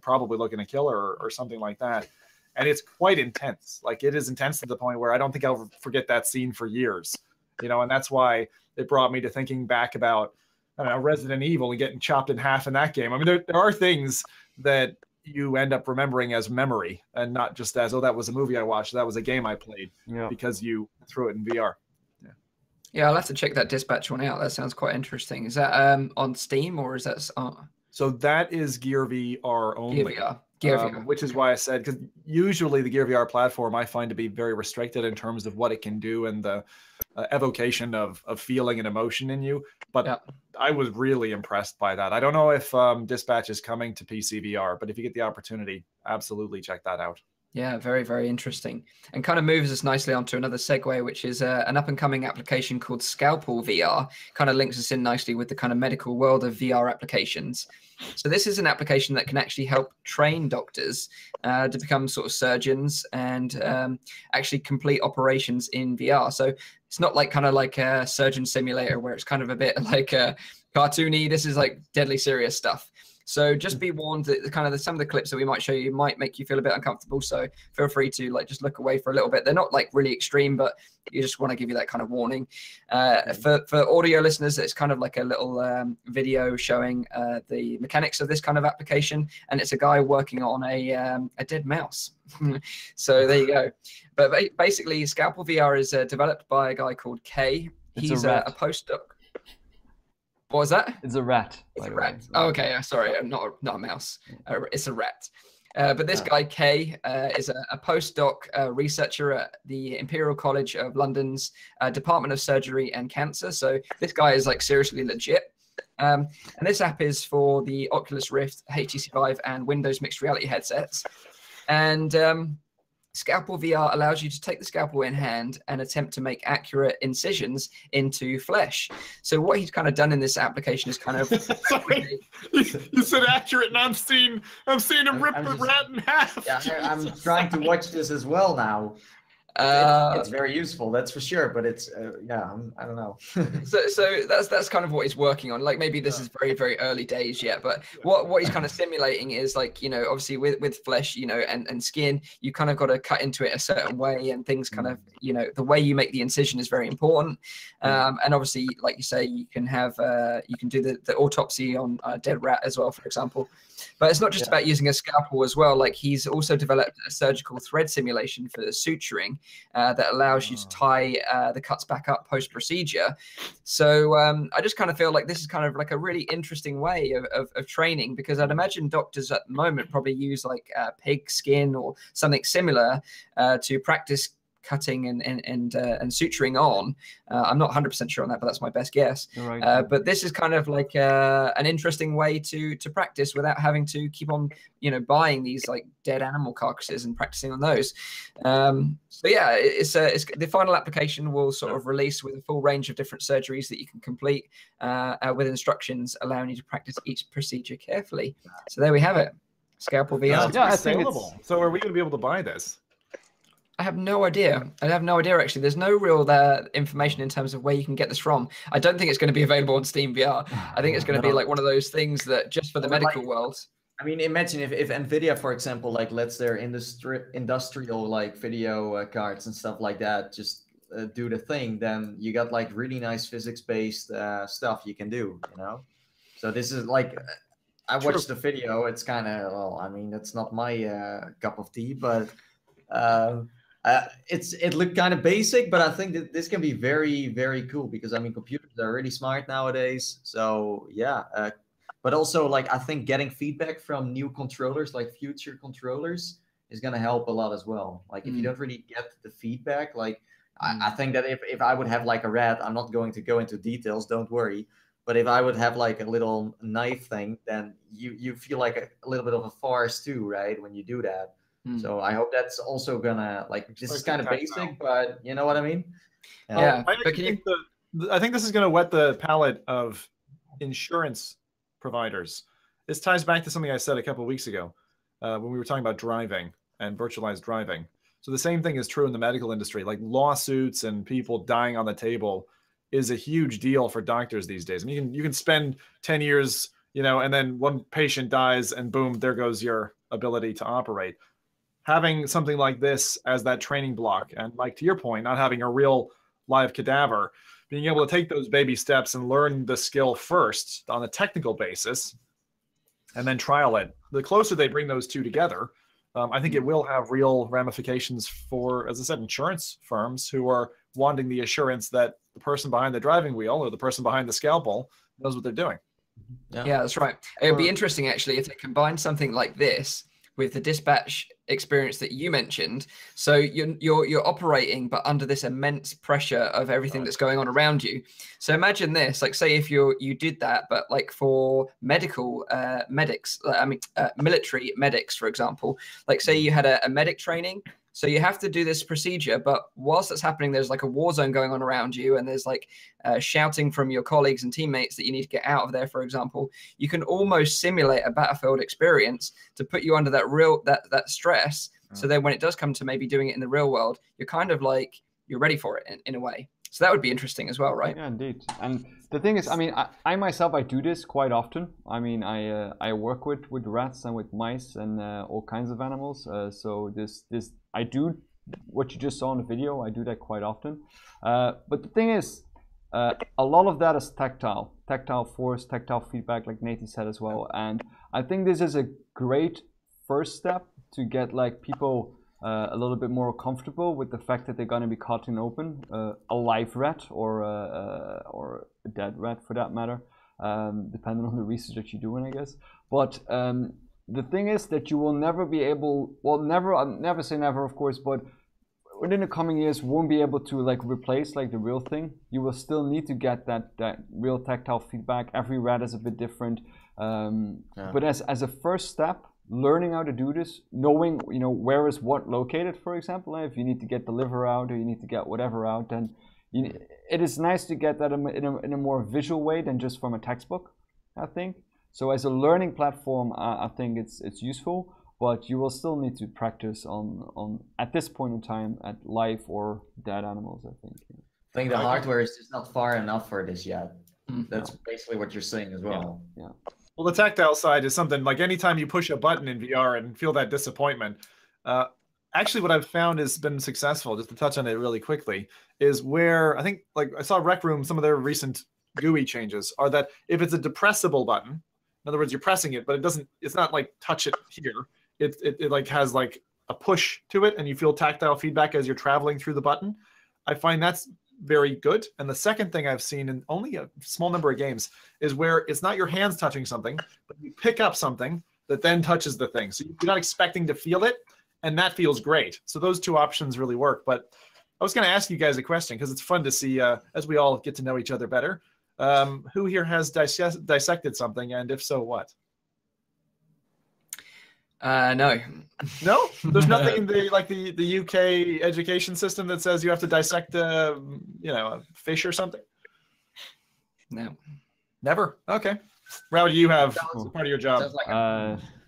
probably looking to kill her or something like that. And it's quite intense. Like, it is intense to the point where I don't think I'll forget that scene for years, and that's why it brought me to thinking back about, I don't know, Resident Evil and getting chopped in half in that game. I mean, there are things that you end up remembering as memory and not just as, oh, that was a movie I watched, that was a game I played, because you threw it in VR. Yeah, I'll have to check that Dispatch one out. That sounds quite interesting. Is that on Steam or is that... So that is Gear VR only. Gear VR. Which is why I said, because usually the Gear VR platform I find to be very restricted in terms of what it can do and the evocation of feeling and emotion in you. But I was really impressed by that. I don't know if Dispatch is coming to PSVR, but if you get the opportunity, absolutely check that out. Yeah, very, very interesting. And kind of moves us nicely onto another segue, which is an up-and-coming application called Scalpel VR. Kind of links us in nicely with the kind of medical world of VR applications. So this is an application that can actually help train doctors to become sort of surgeons and actually complete operations in VR. So it's not like kind of like a surgeon simulator where it's kind of a bit like cartoony. This is like deadly serious stuff. So just be warned that some of the clips that we might show you might make you feel a bit uncomfortable. So feel free to like just look away for a little bit. They're not like really extreme, but you just want to give you that kind of warning. For audio listeners, it's kind of like a little video showing the mechanics of this kind of application, and it's a guy working on a dead mouse. So there you go. But basically, Scalpel VR is developed by a guy called Kay. He's a postdoc. What was that? It's a rat. It's a rat. Oh, okay. Sorry, I'm not a mouse. It's a rat. But this guy, Kay, is a postdoc researcher at the Imperial College of London's Department of Surgery and Cancer. So this guy is like seriously legit. And this app is for the Oculus Rift, HTC Vive, and Windows mixed reality headsets. And Scalpel VR allows you to take the scalpel in hand and attempt to make accurate incisions into flesh. So what he's kind of done in this application is kind of... Sorry, you said accurate, and I'm seeing him rip the rat in half. Yeah, I'm trying to watch this as well now. It's very useful, that's for sure. But it's I don't know. so that's kind of what he's working on. Like maybe this is very, very early days yet, but what he's kind of simulating is like, obviously with flesh, and skin, you kind of got to cut into it a certain way, and things kind of, the way you make the incision is very important. And obviously, like you say, you can have you can do the autopsy on a dead rat as well, for example. But it's not just about using a scalpel as well. Like he's also developed a surgical thread simulation for suturing that allows you to tie the cuts back up post-procedure. So I just kind of feel like this is kind of like a really interesting way of training, because I'd imagine doctors at the moment probably use like pig skin or something similar to practice cutting and suturing on. I'm not 100% sure on that, but that's my best guess. Right. But this is kind of like an interesting way to practice without having to keep on, buying these like dead animal carcasses and practicing on those. So yeah, it's the final application will sort of release with a full range of different surgeries that you can complete with instructions allowing you to practice each procedure carefully. So there we have it. Scalpel VR. Yeah, I think it's... So are we going to be able to buy this? I have no idea. I have no idea, actually. There's no real information in terms of where you can get this from. I don't think it's going to be available on Steam VR. I think it's going to be like one of those things that just for the medical world. I mean, imagine if Nvidia, for example, like lets their industrial like video cards and stuff like that just do the thing, then you got like really nice physics-based stuff you can do, you know. So this is like, I watched the video. It's kind of, well, I mean, it's not my cup of tea, but it looked kind of basic. But I think that this can be very, very cool because I mean, computers are really smart nowadays. So yeah, but also like I think getting feedback from new controllers, like future controllers, is going to help a lot as well. Like if you don't really get the feedback, like I think that if I would have like a rat, I'm not going to go into details, don't worry. But if I would have like a little knife thing, then you feel like a little bit of a farce too, right? When you do that. So I hope that's also gonna like, this is kind of basic, but you know what I mean? Yeah. I think this is going to whet the palate of insurance providers. This ties back to something I said a couple of weeks ago when we were talking about driving and virtualized driving. So the same thing is true in the medical industry. Like lawsuits and people dying on the table is a huge deal for doctors these days. I mean, you can spend 10 years, you know, and then one patient dies and boom, there goes your ability to operate. Having something like this as that training block, and like to your point, not having a real live cadaver, being able to take those baby steps and learn the skill first on a technical basis and then trial it. The closer they bring those two together, I think it will have real ramifications for, as I said, insurance firms who are wanting the assurance that the person behind the driving wheel or the person behind the scalpel knows what they're doing. Yeah, that's right. It would be interesting actually if they combine something like this with the dispatch experience that you mentioned. So you're operating, but under this immense pressure of everything that's going on around you. So imagine this, like say if you did that, but like for medical medics, military medics, for example, like say you had a medic training. So you have to do this procedure, but whilst that's happening, there's like a war zone going on around you, and there's like shouting from your colleagues and teammates that you need to get out of there, for example. You can almost simulate a battlefield experience to put you under that stress. So then when it does come to maybe doing it in the real world, you're kind of like, you're ready for it in a way. So that would be interesting as well, right? Yeah, indeed. And the thing is, I mean, I myself, I do this quite often. I mean, I work with rats and with mice and all kinds of animals. So this I do what you just saw in the video. I do that quite often. But the thing is, a lot of that is tactile force, tactile feedback, like Nathie said as well. And I think this is a great first step to get like people a little bit more comfortable with the fact that they're going to be caught in open, a live rat or a dead rat for that matter, depending on the research that you're doing, I guess. But the thing is that you will never be able, well, never say never, of course, but within the coming years won't be able to like replace like the real thing. You will still need to get that real tactile feedback. Every rat is a bit different, but as a first step, learning how to do this, knowing where is what located, for example, if you need to get the liver out or you need to get whatever out, then it is nice to get that in a more visual way than just from a textbook, I think. So as a learning platform, I think it's useful, but you will still need to practice on at this point in time at live or dead animals, I think. I think the hardware is just not far enough for this yet. That's basically what you're saying as well. Yeah. Well, the tactile side is something like anytime you push a button in VR and feel that disappointment. Actually, what I've found has been successful, just to touch on it really quickly, is where I think, like I saw Rec Room, some of their recent GUI changes are that if it's a depressible button, in other words, you're pressing it, but it's not like touch it here. It like has like a push to it and you feel tactile feedback as you're traveling through the button. I find that's very good. And the second thing I've seen in only a small number of games is where it's not your hands touching something, but you pick up something that then touches the thing. So you're not expecting to feel it, and that feels great. So those two options really work. But I was going to ask you guys a question because it's fun to see as we all get to know each other better. Who here has dissected something, and if so, what? No. No? There's nothing in the UK education system that says you have to dissect a fish or something? No. Never? Okay. Rowdy, you have part of your job.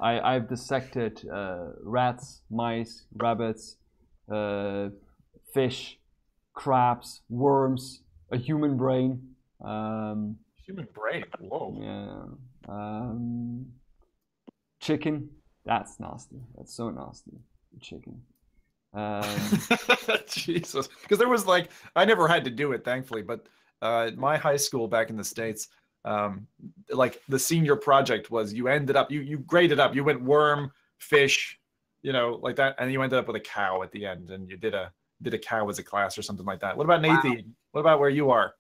I've dissected rats, mice, rabbits, fish, crabs, worms, a human brain. Human brain? Whoa. Yeah. Chicken. That's nasty. That's so nasty. Chicken. Jesus, because there was like, I never had to do it, thankfully, but my high school back in the States, like the senior project was you ended up, you graded up, you went worm, fish, you know, like that, and you ended up with a cow at the end, and you did a cow as a class or something like that. What about Nathie? Wow. What about where you are?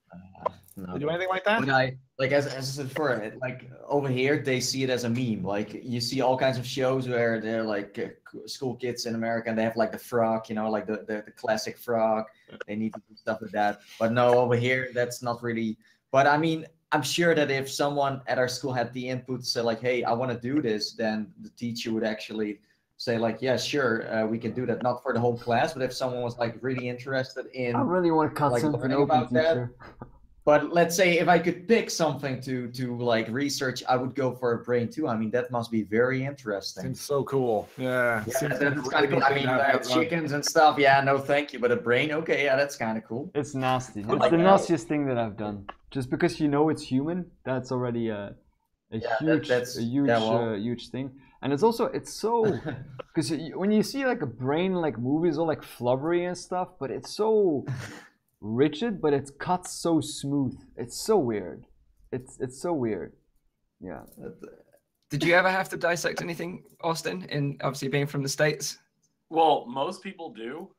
No. Did you do anything like that? When I like as I said before, like over here they see it as a meme. Like you see all kinds of shows where they're like school kids in America and they have like the frog, you know, like the classic frog. They need to do stuff with that. But no, over here that's not really. But I mean, I'm sure that if someone at our school had the input to say like, hey, I want to do this, then the teacher would actually say like, yeah, sure, we can do that. Not for the whole class, but if someone was like really interested in, I really want to cut like, something learning open, about that. But let's say if I could pick something to like research, I would go for a brain too. I mean, that must be very interesting. Seems so cool. Yeah. Yeah, Seems that's really kind of cool. I mean, chickens and stuff. Yeah, no, thank you. But a brain, okay, yeah, that's kind of cool. It's nasty. It's like the that. nastiest thing that I've done. Just because you know it's human, that's already a huge huge thing. And it's also, it's so, because when you see like a brain, like movies all like flubbery and stuff, but it's so rigid, but it's cut so smooth. It's so weird. It's so weird. Yeah. Did you ever have to dissect anything, Austin, in obviously being from the States? Well, most people do.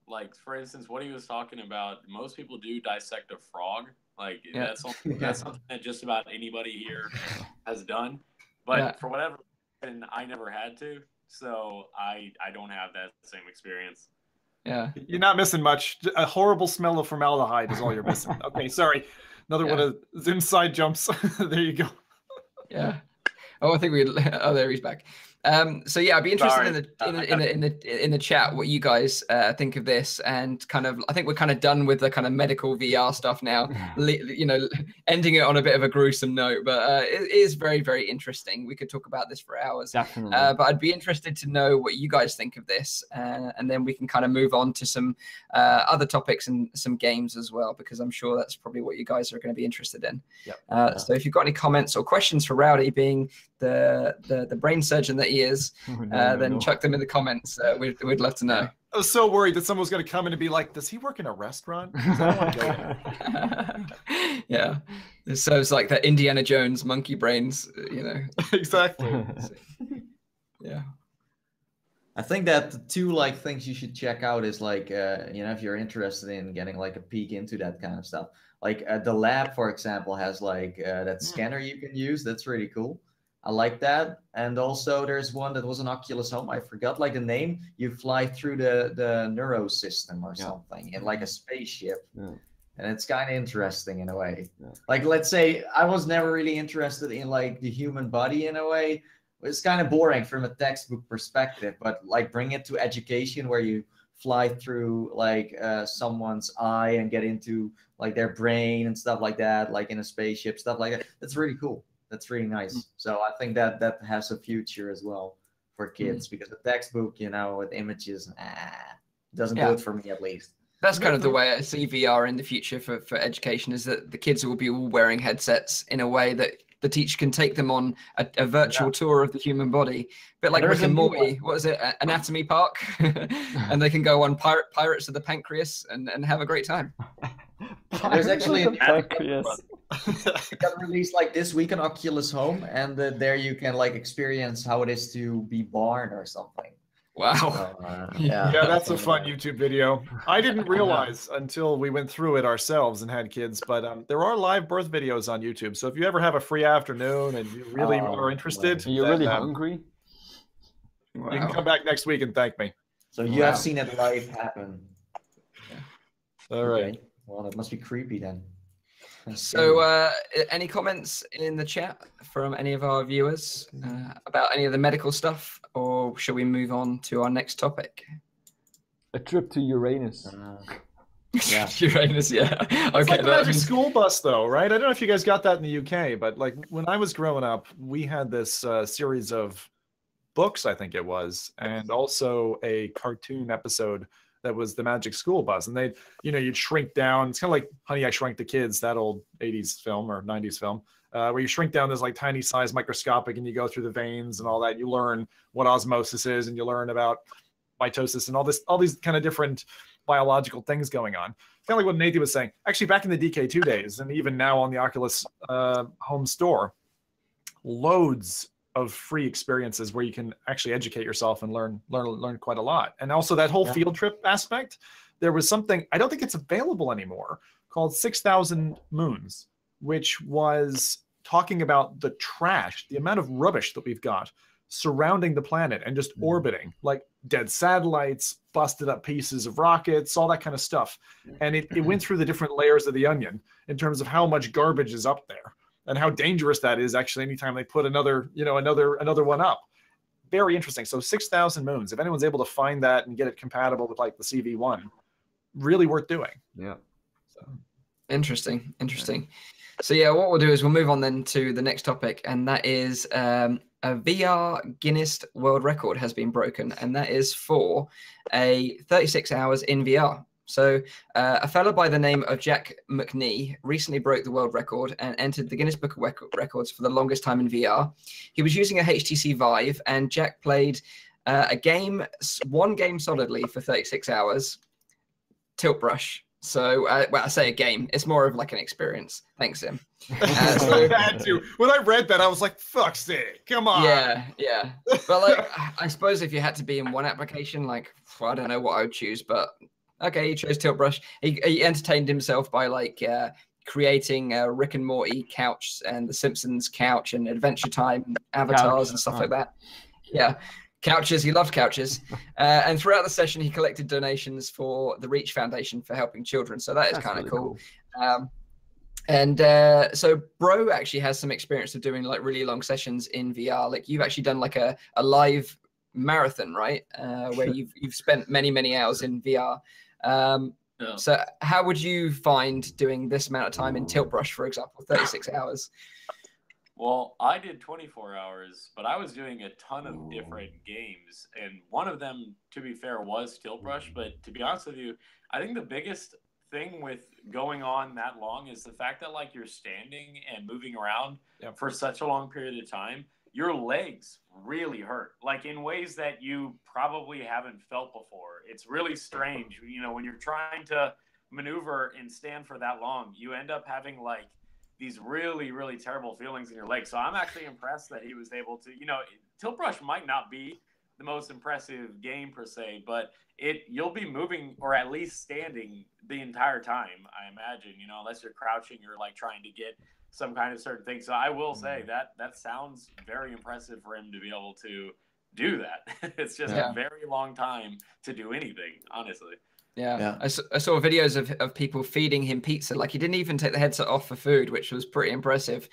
Like for instance, what he was talking about, most people do dissect a frog. Like that's something that just about anybody here has done. But for whatever reason, I never had to, so I don't have that same experience. Yeah, you're not missing much. A horrible smell of formaldehyde is all you're missing. Okay, sorry. Another one of Zim's side jumps. There you go. Yeah. Oh, I think there he's back. So yeah, I'd be interested in the chat what you guys think of this, and kind of I think we're kind of done with the kind of medical VR stuff now. You know, ending it on a bit of a gruesome note, but it is very, very interesting. We could talk about this for hours. Definitely. But I'd be interested to know what you guys think of this, and then we can kind of move on to some other topics and some games as well, because I'm sure that's probably what you guys are going to be interested in. Yep. So if you've got any comments or questions for Rowdy, being the brain surgeon that he is, then chuck them in the comments. We'd love to know. I was so worried that someone was going to come in and be like, does he work in a restaurant? Yeah. So it's like that Indiana Jones monkey brains, you know. Exactly. Yeah. I think that the two like things you should check out is like, you know, if you're interested in getting like a peek into that kind of stuff. Like the lab, for example, has like that scanner you can use. That's really cool. I like that. And also there's one that was an Oculus Home. I forgot like the name. You fly through the neuro system or something in like a spaceship. Yeah. And it's kind of interesting in a way. Yeah. Like, let's say I was never really interested in like the human body in a way. It's kind of boring from a textbook perspective, but like bring it to education where you fly through like someone's eye and get into like their brain and stuff like that, like in a spaceship, stuff like that. That's really cool. That's really nice. So I think that has a future as well for kids, because the textbook, you know, with images, doesn't do it for me at least. That's kind of the way I see VR in the future for education, is that the kids will be all wearing headsets in a way that the teacher can take them on a virtual tour of the human body. A bit like Rick and Morty, what is it, Anatomy Park? And they can go on Pirates of the Pancreas and have a great time. There's actually an Pancreas. It got released like this week on Oculus Home, and there you can like experience how it is to be born or something. Wow. Yeah, that's a fun YouTube video. I didn't realize until we went through it ourselves and had kids, but there are live birth videos on YouTube. So if you ever have a free afternoon and you really are interested, you're really hungry, you can come back next week and thank me. So you have seen it live happen. All right. Well, it must be creepy then. So any comments in the chat from any of our viewers about any of the medical stuff, or shall we move on to our next topic? A trip to Uranus. Uranus, yeah. It's Okay, like the magic school bus though, right? I don't know if you guys got that in the UK, but like when I was growing up, we had this series of books, I think it was, and also a cartoon episode that was the Magic School Bus. And they, you know, you'd shrink down. It's kind of like Honey, I Shrunk the Kids, that old 80s film or 90s film, where you shrink down this like tiny size microscopic and you go through the veins and all that. You learn what osmosis is, and you learn about mitosis and all these kind of different biological things going on. Kind of like what Nathie was saying. Actually, back in the DK2 days, and even now on the Oculus home store, loads of free experiences where you can actually educate yourself and learn quite a lot. And also that whole field trip aspect, there was something, I don't think it's available anymore, called 6,000 Moons, which was talking about the trash, the amount of rubbish that we've got surrounding the planet and just orbiting, like dead satellites, busted up pieces of rockets, all that kind of stuff. And it went through the different layers of the onion in terms of how much garbage is up there and how dangerous that is actually anytime they put another one up. Very interesting. So 6,000 Moons, if anyone's able to find that and get it compatible with like the CV1, really worth doing. Yeah. So. Interesting. So yeah, what we'll do is we'll move on then to the next topic, and that is a VR Guinness World Record has been broken, and that is for a 36 hours in VR. So a fellow by the name of Jack McNee recently broke the world record and entered the Guinness Book of Records for the longest time in VR. He was using a HTC Vive, and Jack played one game solidly for 36 hours, Tilt Brush. So, well, I say a game. It's more of like an experience. Thanks, Sim. When I read that, I was like, fuck's sake, come on. Yeah. But like, I suppose if you had to be in one application, like, I don't know what I would choose, but okay, he chose Tilt Brush. He entertained himself by like creating Rick and Morty couch and the Simpsons couch and Adventure Time avatars and stuff like that. Yeah. Couches, he loved couches. And throughout the session, he collected donations for the Reach Foundation for helping children. So that is kind of really cool. So Bro actually has some experience of doing like really long sessions in VR. Like you've actually done like a live marathon, right? Where you've spent many hours in VR. So how would you find doing this amount of time in Tilt Brush, for example, 36 hours? Well, I did 24 hours, but I was doing a ton of different games. And one of them, to be fair, was Tilt Brush. But to be honest with you, I think the biggest thing with going on that long is the fact that like you're standing and moving around for such a long period of time. Your legs really hurt, like in ways that you probably haven't felt before. It's really strange. You know, when you're trying to maneuver and stand for that long, you end up having like these really, really terrible feelings in your legs. So I'm actually impressed that he was able to, Tilt Brush might not be the most impressive game per se, but you'll be moving or at least standing the entire time, I imagine, unless you're crouching or like trying to get some kind of certain thing. So I will say that sounds very impressive for him to be able to do that. It's just a very long time to do anything, honestly. Yeah. I saw videos of people feeding him pizza. Like he didn't even take the headset off for food, which was pretty impressive.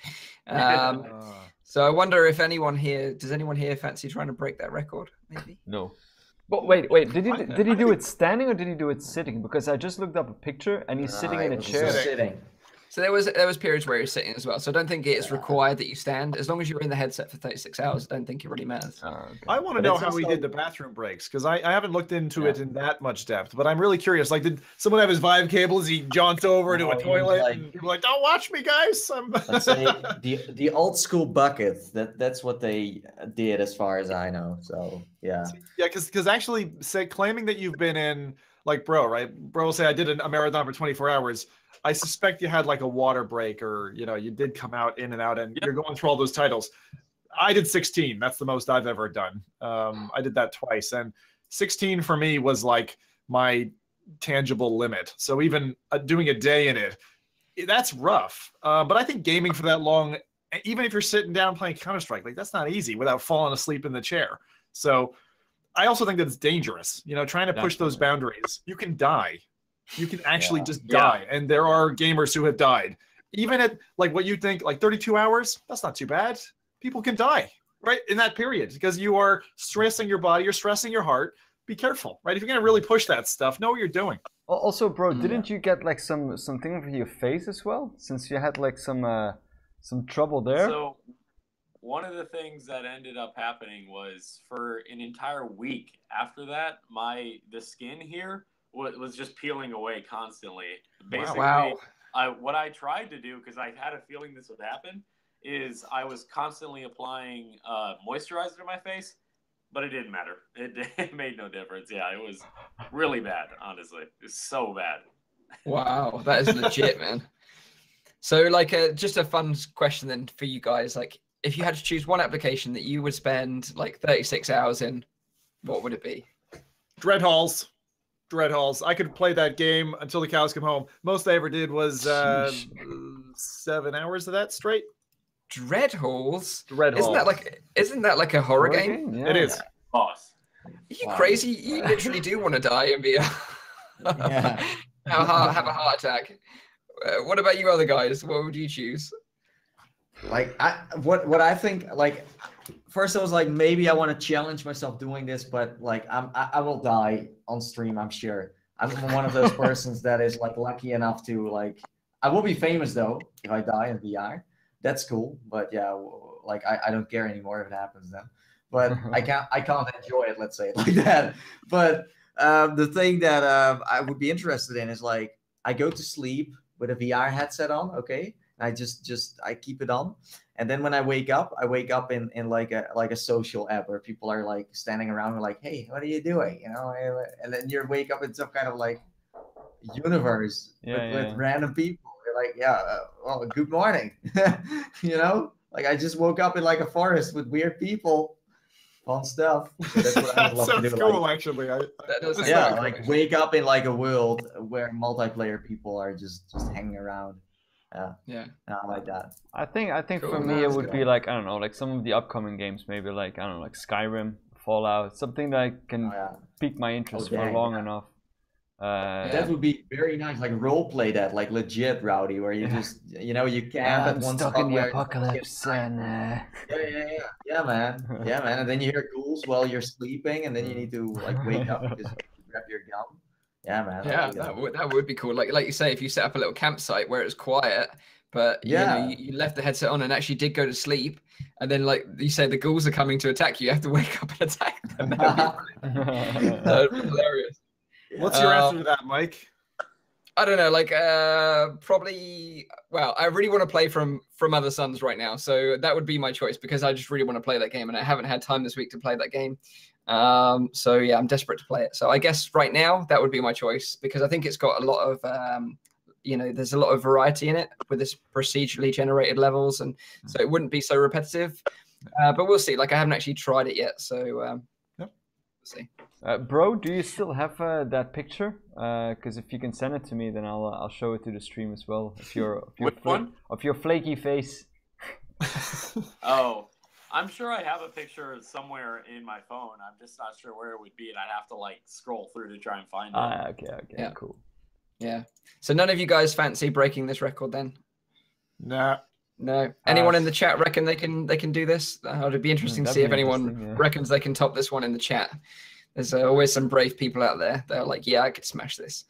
So I wonder if does anyone here fancy trying to break that record? Maybe. No. But wait, did he do it standing or did he do it sitting? Because I just looked up a picture and he's sitting in a chair. Sitting. So there was periods where you're sitting as well. So I don't think it's required that you stand. As long as you're in the headset for 36 hours, I don't think it really matters. Okay. I want to know how he did the bathroom breaks, because I haven't looked into it in that much depth, but I'm really curious. Like, did someone have his Vive cable as he jaunt over to a toilet and people like, don't watch me, guys? Let's say the old school bucket. That's what they did as far as I know. So yeah. Yeah, because actually claiming that you've been in, like Bro, right? Bro will say I did a marathon for 24 hours. I suspect you had like a water break, or you did come out in and out, and you're going through all those titles. I did 16. That's the most I've ever done. I did that twice, and 16 for me was like my tangible limit. So even doing a day in it, that's rough. But I think gaming for that long, even if you're sitting down playing Counter-Strike, like that's not easy without falling asleep in the chair. So I also think that it's dangerous. Trying to push those boundaries, you can die. You can actually just die. And there are gamers who have died. Even at like what you think, like 32 hours, that's not too bad. People can die, right? In that period, because you are stressing your body, you're stressing your heart. Be careful, right? If you're going to really push that stuff, know what you're doing. Also, Bro, didn't you get like something for your face as well? Since you had like some trouble there? So one of the things that ended up happening was for an entire week after that, the skin here was just peeling away constantly. Basically, what I tried to do, because I had a feeling this would happen, is I was constantly applying moisturizer to my face, but it didn't matter. It made no difference. Yeah, it was really bad, honestly. It was so bad. Wow, that is legit, man. So, like, just a fun question then for you guys. Like, if you had to choose one application that you would spend like 36 hours in, what would it be? Dread Halls. I could play that game until the cows come home. Most I ever did was 7 hours of that straight. Dread Halls? Dread Isn't that like a horror game? Yeah. It is. Boss. Are you crazy? You literally do want to die in VR. Yeah. Have a heart attack. What about you other guys? What would you choose? Like what I think, like, first I was like, maybe I want to challenge myself doing this, but like I will die on stream, I'm sure. I'm one of those persons that is like lucky enough to, like, I will be famous though if I die in VR. That's cool, but yeah, like I don't care anymore if it happens then. But I can't enjoy it, let's say it like that. But the thing that I would be interested in is, like, I go to sleep with a VR headset on, okay? I I keep it on, and then when I wake up in like a social app where people are like standing around and like, hey, what are you doing? You know, and then you wake up in some kind of like universe with random people. You're like, well, good morning. You know, like I just woke up in like a forest with weird people, fun stuff. So that's what I would love to do. Sounds cool, like, actually. like wake up in like a world where multiplayer people are just hanging around. Yeah, I like that. I think Cool. for me No, it that's would good. be like, I don't know, like some of the upcoming games, maybe like, I don't know, like Skyrim, Fallout, something that can pique my interest for long enough. That would be very nice, like role play that, like legit Rowdy, where you just, you know, you camp at I'm one stuck spot in the where apocalypse and yeah, man, and then you hear ghouls while you're sleeping, and then you need to like wake up because you grab your gun. Yeah, man. Yeah, that would be cool. Like you say, if you set up a little campsite where it's quiet, but you know, you left the headset on and actually did go to sleep, and then like you say, the ghouls are coming to attack you. You have to wake up and attack them. That would be hilarious. What's your answer to that, Mike? I don't know, like probably. Well, I really want to play from Other Suns right now, so that would be my choice because I just really want to play that game, and I haven't had time this week to play that game. So yeah, I'm desperate to play it. So I guess right now that would be my choice because I think it's got a lot of, you know, there's a lot of variety in it with this procedurally generated levels, and so it wouldn't be so repetitive. But we'll see. Like I haven't actually tried it yet, so we'll see. Bro, do you still have that picture? Because if you can send it to me, then I'll show it to the stream as well. If your flaky face. Oh, I'm sure I have a picture somewhere in my phone. I'm just not sure where it would be, and I'd have to like scroll through to try and find it. Okay, Yeah. Cool. Yeah. So none of you guys fancy breaking this record then? Nah. No. Anyone in the chat reckon they can do this? It'd be interesting to see if anyone reckons they can top this one in the chat. There's always some brave people out there that are like, yeah, I could smash this.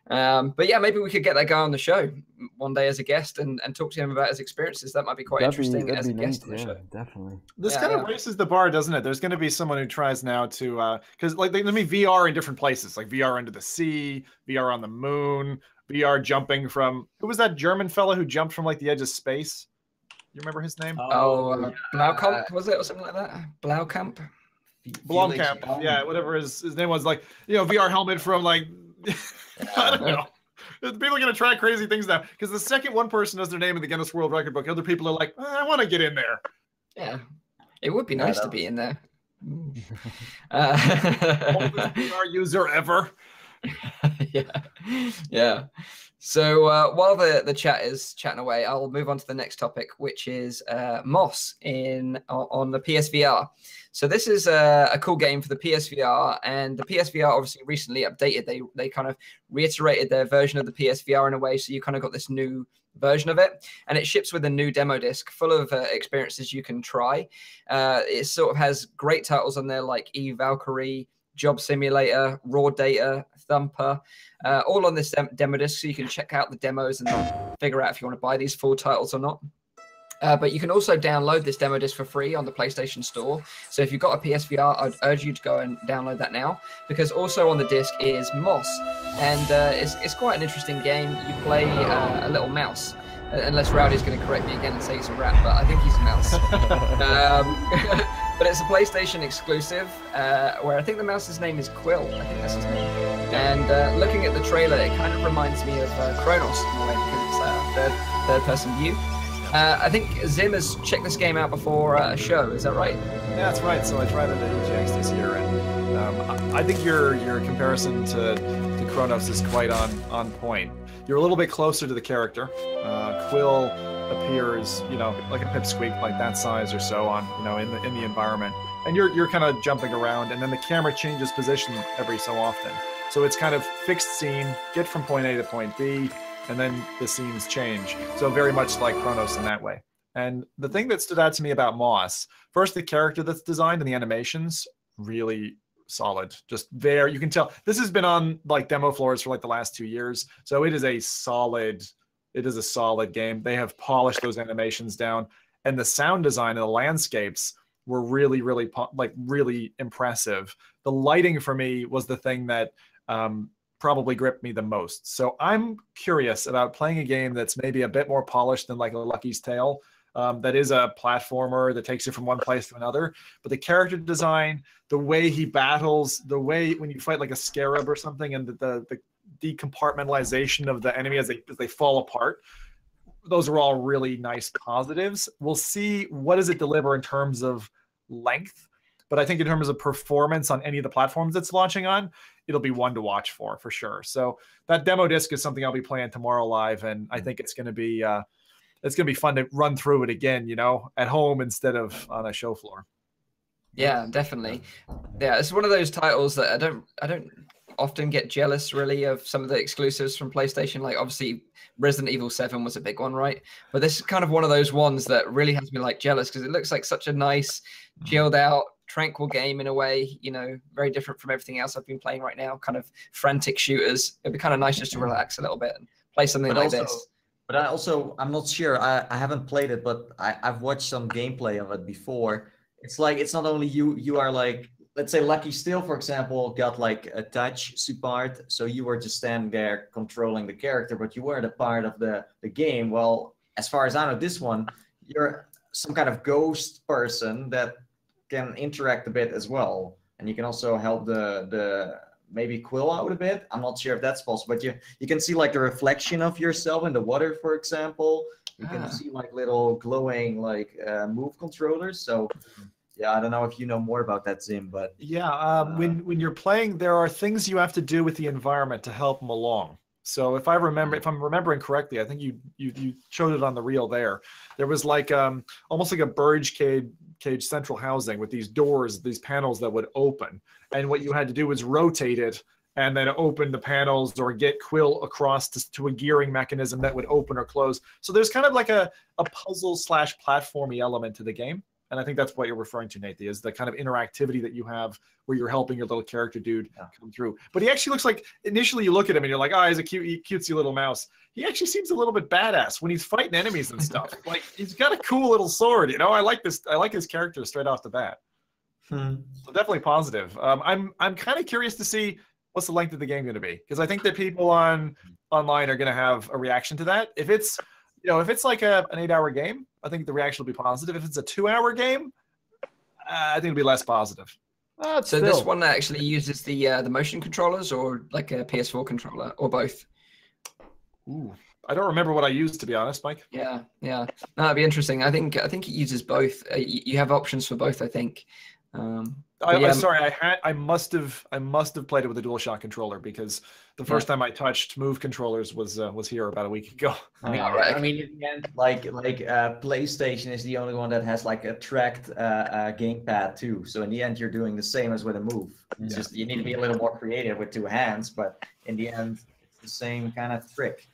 But yeah, maybe we could get that guy on the show one day as a guest and talk to him about his experiences. That might be quite interesting as a guest on the show. Definitely. This kind of raises the bar, doesn't it? There's going to be someone who tries now to, because like let me VR in different places, like VR under the sea, VR on the moon, VR jumping from, who was that German fella who jumped from like the edge of space? You remember his name? Blaukamp, was it, or something like that? Blaukamp? Blomkamp, yeah, whatever his name was, like, you know, VR helmet from like, I don't know. People are going to try crazy things now because the second one person does their name in the Guinness World Record book, other people are like, I want to get in there. Yeah, it would be nice to be in there. Oldest VR user ever. Yeah. So while the chat is chatting away, I'll move on to the next topic, which is Moss on the PSVR. So this is a cool game for the PSVR, and the PSVR obviously recently updated. They kind of reiterated their version of the PSVR in a way, so you kind of got this new version of it, and it ships with a new demo disc full of experiences you can try. It sort of has great titles on there like Valkyrie, Job Simulator, Raw Data, Thumper, all on this demo disc, so you can check out the demos and figure out if you want to buy these full titles or not. But you can also download this demo disc for free on the PlayStation Store. So if you've got a PSVR, I'd urge you to go and download that now, because also on the disc is Moss, and it's quite an interesting game. You play a little mouse, unless Rowdy's going to correct me again and say he's a rat, but I think he's a mouse. But but it's a PlayStation exclusive, where I think the mouse's name is Quill. I think that's his name. And looking at the trailer, it kind of reminds me of Chronos in a way, because it's third-person view. I think Zim has checked this game out before a show. Is that right? Yeah, that's right. So I tried it at EGX this year, and I think your comparison to Chronos is quite on point. You're a little bit closer to the character. Quill appears, like a pipsqueak, like that size or so on, in the environment, and you're kind of jumping around, and then the camera changes position every so often. So it's kind of fixed scene, get from point A to point B, and then the scenes change. So very much like Chronos in that way. And the thing that stood out to me about Moss, first, the character that's designed and the animations, really solid. Just there, you can tell this has been on like demo floors for like the last 2 years. So it is a solid game. They have polished those animations down, and the sound design and the landscapes were really, really impressive. The lighting for me was the thing that probably gripped me the most. So I'm curious about playing a game that's maybe a bit more polished than like a Lucky's Tale. That is a platformer that takes you from one place to another. But the character design, the way he battles, the way when you fight like a scarab or something, and the decompartmentalization of the enemy as they fall apart, those are all really nice positives. We'll see what does it deliver in terms of length. But I think in terms of performance on any of the platforms it's launching on, it'll be one to watch for sure. So that demo disc is something I'll be playing tomorrow live, and I think it's going to be fun to run through it again, at home instead of on a show floor. Yeah, definitely. Yeah, it's one of those titles that I don't often get jealous really of some of the exclusives from PlayStation. Like obviously Resident Evil 7 was a big one, right? But this is kind of one of those ones that really has me like jealous, because it looks like such a nice, chilled out, tranquil game in a way, very different from everything else I've been playing right now, kind of frantic shooters. It'd be kind of nice just to relax a little bit and play something like this. But I'm not sure. I haven't played it, but I've watched some gameplay of it before. It's like, it's not only you are like, let's say Lucky Steel, for example, got like a touch support. So you were just standing there controlling the character, but you weren't a part of the game. Well, as far as I know, this one, you're some kind of ghost person that can interact a bit as well. And you can also help the maybe Quill out a bit. I'm not sure if that's possible, but you can see like the reflection of yourself in the water, for example. You can see like little glowing like move controllers. So yeah, I don't know if you know more about that, Zim, but yeah, when you're playing, there are things you have to do with the environment to help them along. So if I'm remembering correctly, I think you showed it on the reel there. There was like almost like a bird cage central housing with these doors, these panels that would open, and what you had to do was rotate it and then open the panels or get Quill across to a gearing mechanism that would open or close. So there's kind of like a puzzle / platformy element to the game. And I think that's what you're referring to, Nathie, is the kind of interactivity that you have where you're helping your little character dude come through. But he actually looks like, initially you look at him and you're like, oh, he's a cutesy little mouse. He actually seems a little bit badass when he's fighting enemies and stuff. Like, he's got a cool little sword, I like this. I like his character straight off the bat. So definitely positive. I'm kind of curious to see what's the length of the game going to be, because I think that people online are going to have a reaction to that. If it's if it's like an 8-hour game, I think the reaction will be positive. If it's a 2-hour game, I think it'll be less positive. So this one actually uses the motion controllers, or like a PS4 controller, or both? Ooh, I don't remember what I used, to be honest, Mike. Yeah. No, that'd be interesting. I think it uses both. You have options for both, I think. Sorry, I must have played it with a DualShock controller, because the first time I touched Move controllers was here about a week ago. I mean, in the end, like PlayStation is the only one that has like a tracked gamepad too. So in the end, you're doing the same as with a Move. It's just you need to be a little more creative with 2 hands, but in the end, it's the same kind of trick.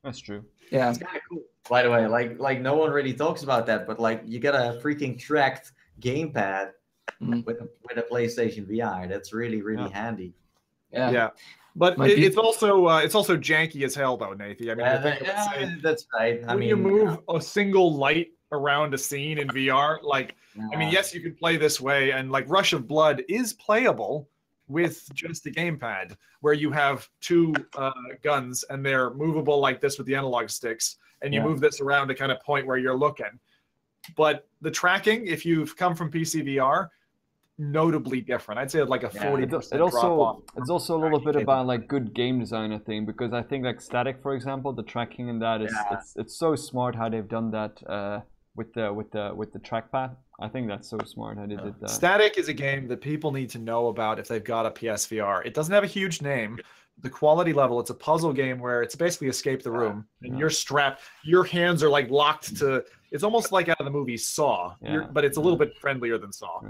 That's true. Yeah, it's kind of cool. By the way, like no one really talks about that, but like you get a freaking tracked gamepad with a PlayStation VR. That's really handy. Yeah. But it's also janky as hell, though, Nathie. I mean, that's right. When you move a single light around a scene in VR, I mean, yes, you can play this way, and like Rush of Blood is playable with just the gamepad, where you have 2 guns and they're movable like this with the analog sticks, and you move this around to kind of point where you're looking. but the tracking, if you've come from PSVR, notably different. I'd say like a 40% drop off. It's also a little bit about like good game design, I think, because I think like static, for example, the tracking in that is it's so smart how they've done that with the trackpad. I think that's so smart how they did that. Static is a game that people need to know about if they've got a PSVR. It doesn't have a huge name. The quality level, it's a puzzle game where it's basically escape the room, and you're strapped. Your hands are like locked to. It's almost like out of the movie Saw, but it's a little bit friendlier than Saw.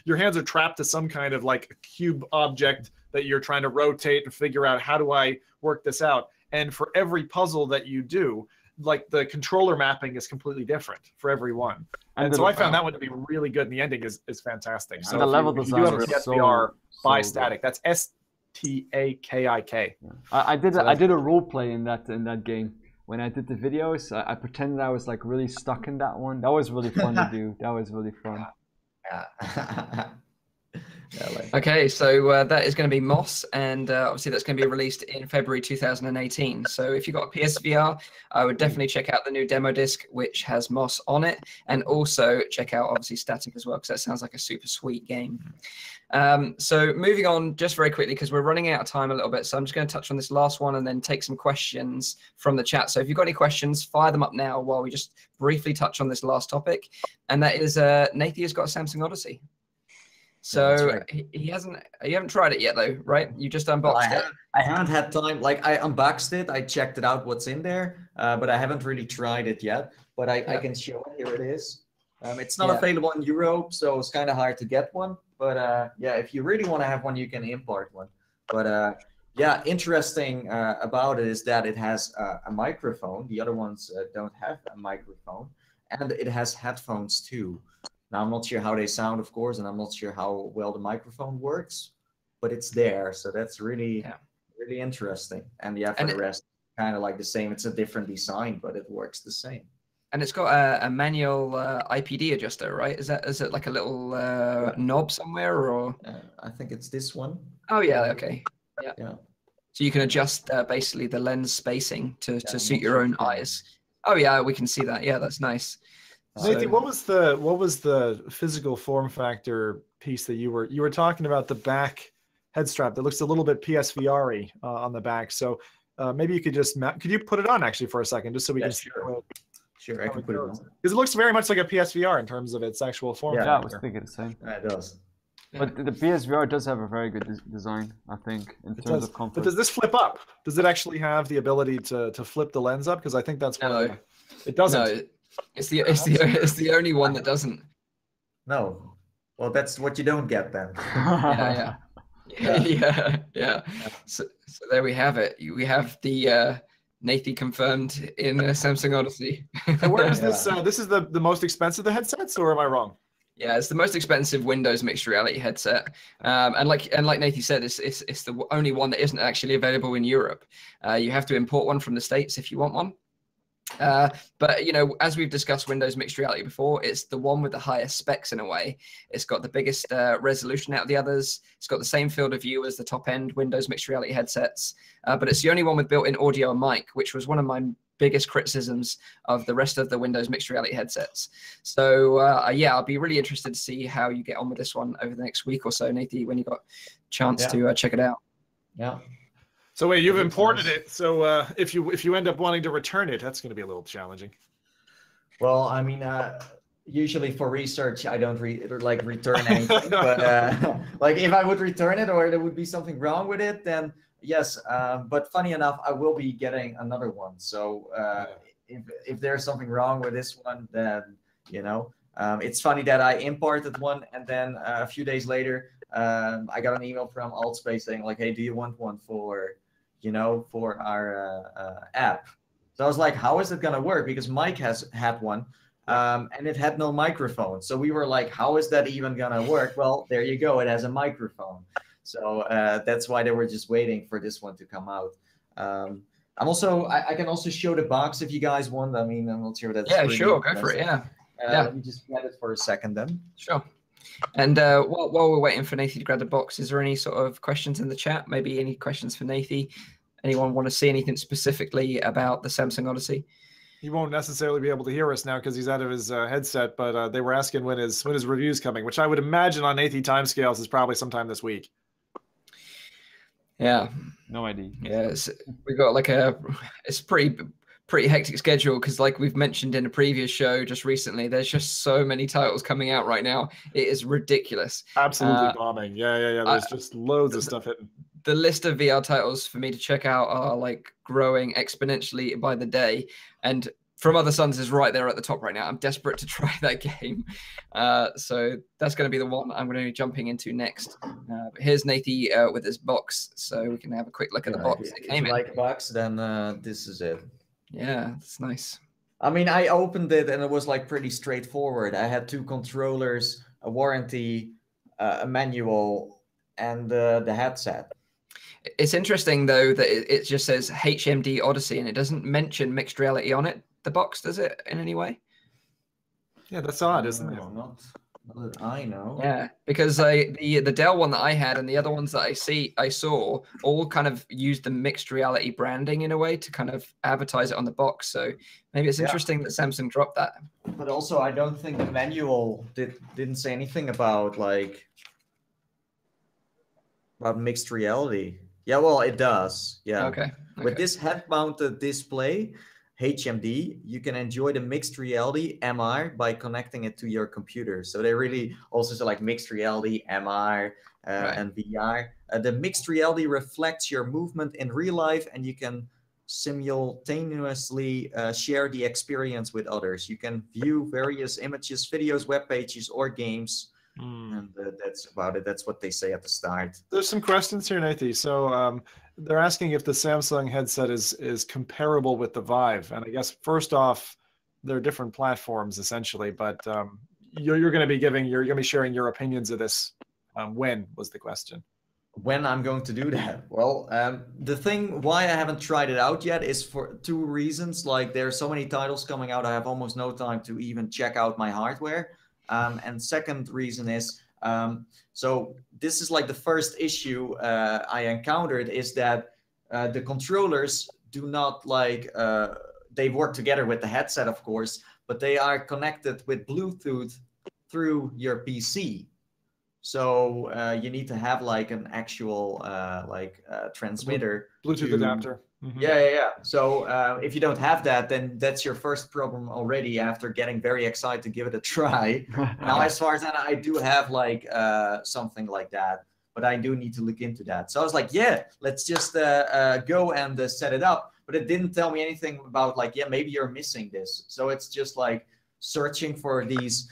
Your hands are trapped to some kind of like cube object that you're trying to rotate and figure out, how do I work this out? And for every puzzle that you do, like the controller mapping is completely different for every one. And so I found that one to be really good, and the ending is fantastic. So the level design is PSVR by Static. That's STAKIK. I did a role play in that game. When I did the videos, I pretended I was like really stuck in that one. That was really fun to do. That was really fun. Okay, so that is going to be Moss, and obviously that's going to be released in February 2018. So if you've got a PSVR, I would definitely check out the new demo disc, which has Moss on it, and also check out obviously Static as well, because that sounds like a super sweet game. So moving on just very quickly, because we're running out of time a little bit, so I'm just going to touch on this last one and then take some questions from the chat. So if you've got any questions, fire them up now while we just briefly touch on this last topic, and that is Nathie has got a Samsung Odyssey. So right. You haven't tried it yet though, right? You just unboxed it. I haven't had time. Like I unboxed it, I checked it out, what's in there, but I haven't really tried it yet. But I can show it. Here it is. It's not available in Europe, so it's kind of hard to get one. But yeah, if you really want to have one, you can import one. But yeah, interesting about it is that it has a microphone. The other ones don't have a microphone, and it has headphones too. Now, I'm not sure how they sound, of course, and I'm not sure how well the microphone works, but it's there. So that's really, really interesting. And yeah, for the rest, kind of like the same. It's a different design, but it works the same. And it's got a manual IPD adjuster, right? Is it like a little knob somewhere, or? I think it's this one. Oh yeah, okay. Yeah. So you can adjust basically the lens spacing to suit your own eyes. Oh yeah, we can see that. Yeah, that's nice. Nathie, what was the physical form factor piece that you were talking about? The back head strap that looks a little bit PSVR-y on the back. So maybe you could just could you put it on actually for a second, just so we can see Sure, I can put it on. Because it looks very much like a PSVR in terms of its actual form factor. Yeah, I was thinking the same. It does. But the PSVR does have a very good design, I think, in terms of comfort. But does this flip up? Does it actually have the ability to flip the lens up? Because I think that's one of the... It doesn't. No. It's the only one that doesn't. No. Well, that's what you don't get then. Yeah. So there we have it. We have the Nathie confirmed in Samsung Odyssey. So where is this? This is the most expensive of the headsets, or am I wrong? Yeah, it's the most expensive Windows mixed reality headset, and like Nathie said, it's the only one that isn't actually available in Europe. You have to import one from the States if you want one. But you know, as we've discussed Windows mixed reality before, it's the one with the highest specs in a way. It's got the biggest resolution out of the others. It's got the same field of view as the top end Windows mixed reality headsets, but it's the only one with built-in audio and mic, which was one of my biggest criticisms of the rest of the Windows mixed reality headsets. So yeah, I'll be really interested to see how you get on with this one over the next week or so, Nathie, when you got a chance to check it out. Yeah. So wait, you've imported it. So if you end up wanting to return it, that's going to be a little challenging. Well, I mean, usually for research, I don't return anything. But like if I would return it, or there would be something wrong with it, then yes. But funny enough, I will be getting another one. So if there's something wrong with this one, then you know, it's funny that I imported one, and then a few days later, I got an email from Altspace saying like, "Hey, do you want one for our app?" So I was like, how is it gonna work? Because Mike has had one, and it had no microphone. So we were like, how is that even gonna work? Well, there you go. It has a microphone. So that's why they were just waiting for this one to come out. I can also show the box if you guys want. I mean, I'm not sure that's really sure, go for it. Yeah. Let me just get it for a second then. Sure. And while we're waiting for Nathie to grab the box, is there any sort of questions in the chat? Maybe any questions for Nathie? Anyone want to see anything specifically about the Samsung Odyssey? he won't necessarily be able to hear us now because he's out of his headset. But they were asking when his review's coming, which I would imagine on Nathie timescales is probably sometime this week. Yeah. No idea. Yeah, we got like it's pretty hectic schedule because, like we've mentioned in a previous show just recently, there's just so many titles coming out right now. It is ridiculous. Absolutely bombing. Yeah. There's just loads of stuff hitting. The list of VR titles for me to check out are like growing exponentially by the day, and From Other Suns is right there at the top right now. I'm desperate to try that game, so that's going to be the one I'm going to be jumping into next. But here's Nathie with his box, so we can have a quick look at the box. If you like a box, then this is it. Yeah, that's nice. I mean, I opened it and it was like pretty straightforward. I had 2 controllers, a warranty, a manual, and the headset. It's interesting though that it just says HMD Odyssey and it doesn't mention mixed reality on it. The box, does it in any way? Yeah, that's odd, isn't it? Not that I know. Yeah, because the Dell one that I had and the other ones that I saw all kind of used the mixed reality branding in a way to kind of advertise it on the box. So maybe it's interesting that Samsung dropped that. But also, I don't think the manual didn't say anything about mixed reality. Yeah, well, it does. Yeah. Okay. With this head-mounted display, HMD, you can enjoy the mixed reality MR by connecting it to your computer. So they really also say like mixed reality, MR, and VR. The mixed reality reflects your movement in real life, and you can simultaneously share the experience with others. You can view various images, videos, web pages, or games. And that's about it. That's what they say at the start. There's some questions here, Nathie. So they're asking if the Samsung headset is comparable with the Vive. And I guess first off, they're different platforms essentially, but you're going to be sharing your opinions of this. When was the question? When I'm going to do that? Well, the thing why I haven't tried it out yet is for 2 reasons. Like there are so many titles coming out, I have almost no time to even check out my hardware. And second reason is, so this is like the first issue I encountered is that the controllers do not they work together with the headset, of course, but they are connected with Bluetooth through your PC. So you need to have like an actual transmitter. Bluetooth adapter. Mm-hmm. Yeah. So if you don't have that, then that's your first problem already after getting very excited to give it a try. Now, as far as that, I do have like something like that, but I do need to look into that. So I was like, yeah, let's just go and set it up. But it didn't tell me anything about like, yeah, maybe you're missing this. So it's just like searching for these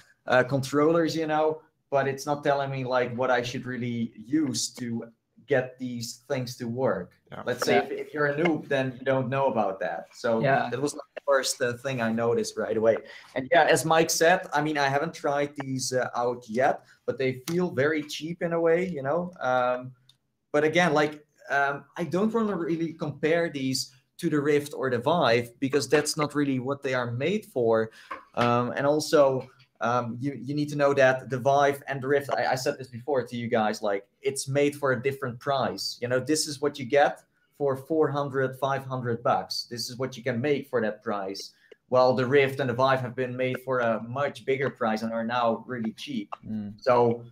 controllers, you know, but it's not telling me like what I should really use to get these things to work. Yeah. Let's say if you're a noob, then you don't know about that. So that was the first thing I noticed right away. And yeah, as Mike said, I mean, I haven't tried these out yet, but they feel very cheap in a way, you know. But again, like I don't want to really compare these to the Rift or the Vive because that's not really what they are made for. And also, you need to know that the Vive and the Rift, I said this before to you guys, like it's made for a different price. You know, this is what you get for 400, 500 bucks. This is what you can make for that price. Well, the Rift and the Vive have been made for a much bigger price and are now really cheap. So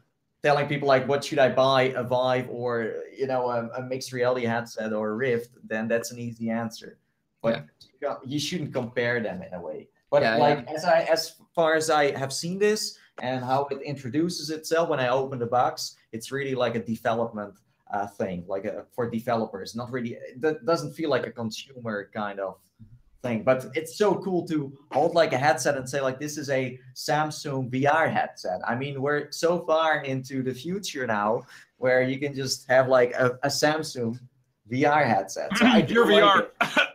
telling people like, what should I buy, a Vive or, you know, a mixed reality headset or a Rift, then that's an easy answer. But you shouldn't compare them in a way. But as far as I have seen this and how it introduces itself when I open the box, it's really like a development thing, like for developers. Not really, it doesn't feel like a consumer kind of thing. But it's so cool to hold like a headset and say like, this is a Samsung VR headset. I mean, we're so far into the future now where you can just have like a Samsung VR headset. So I do your VR. Like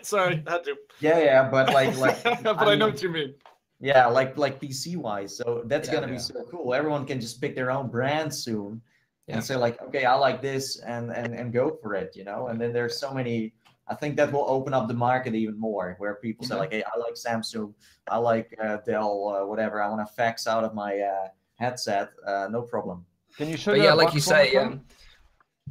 Sorry, had to. Yeah, but like but I know what you mean. Yeah, like PC wise. So that's gonna be so cool. Everyone can just pick their own brand soon and say like, okay, I like this and go for it, you know. And then there's so many. I think that will open up the market even more, where people say like, hey, I like Samsung, I like Dell, whatever. I want to fax out of my headset, no problem. Can you show? But yeah, like you say,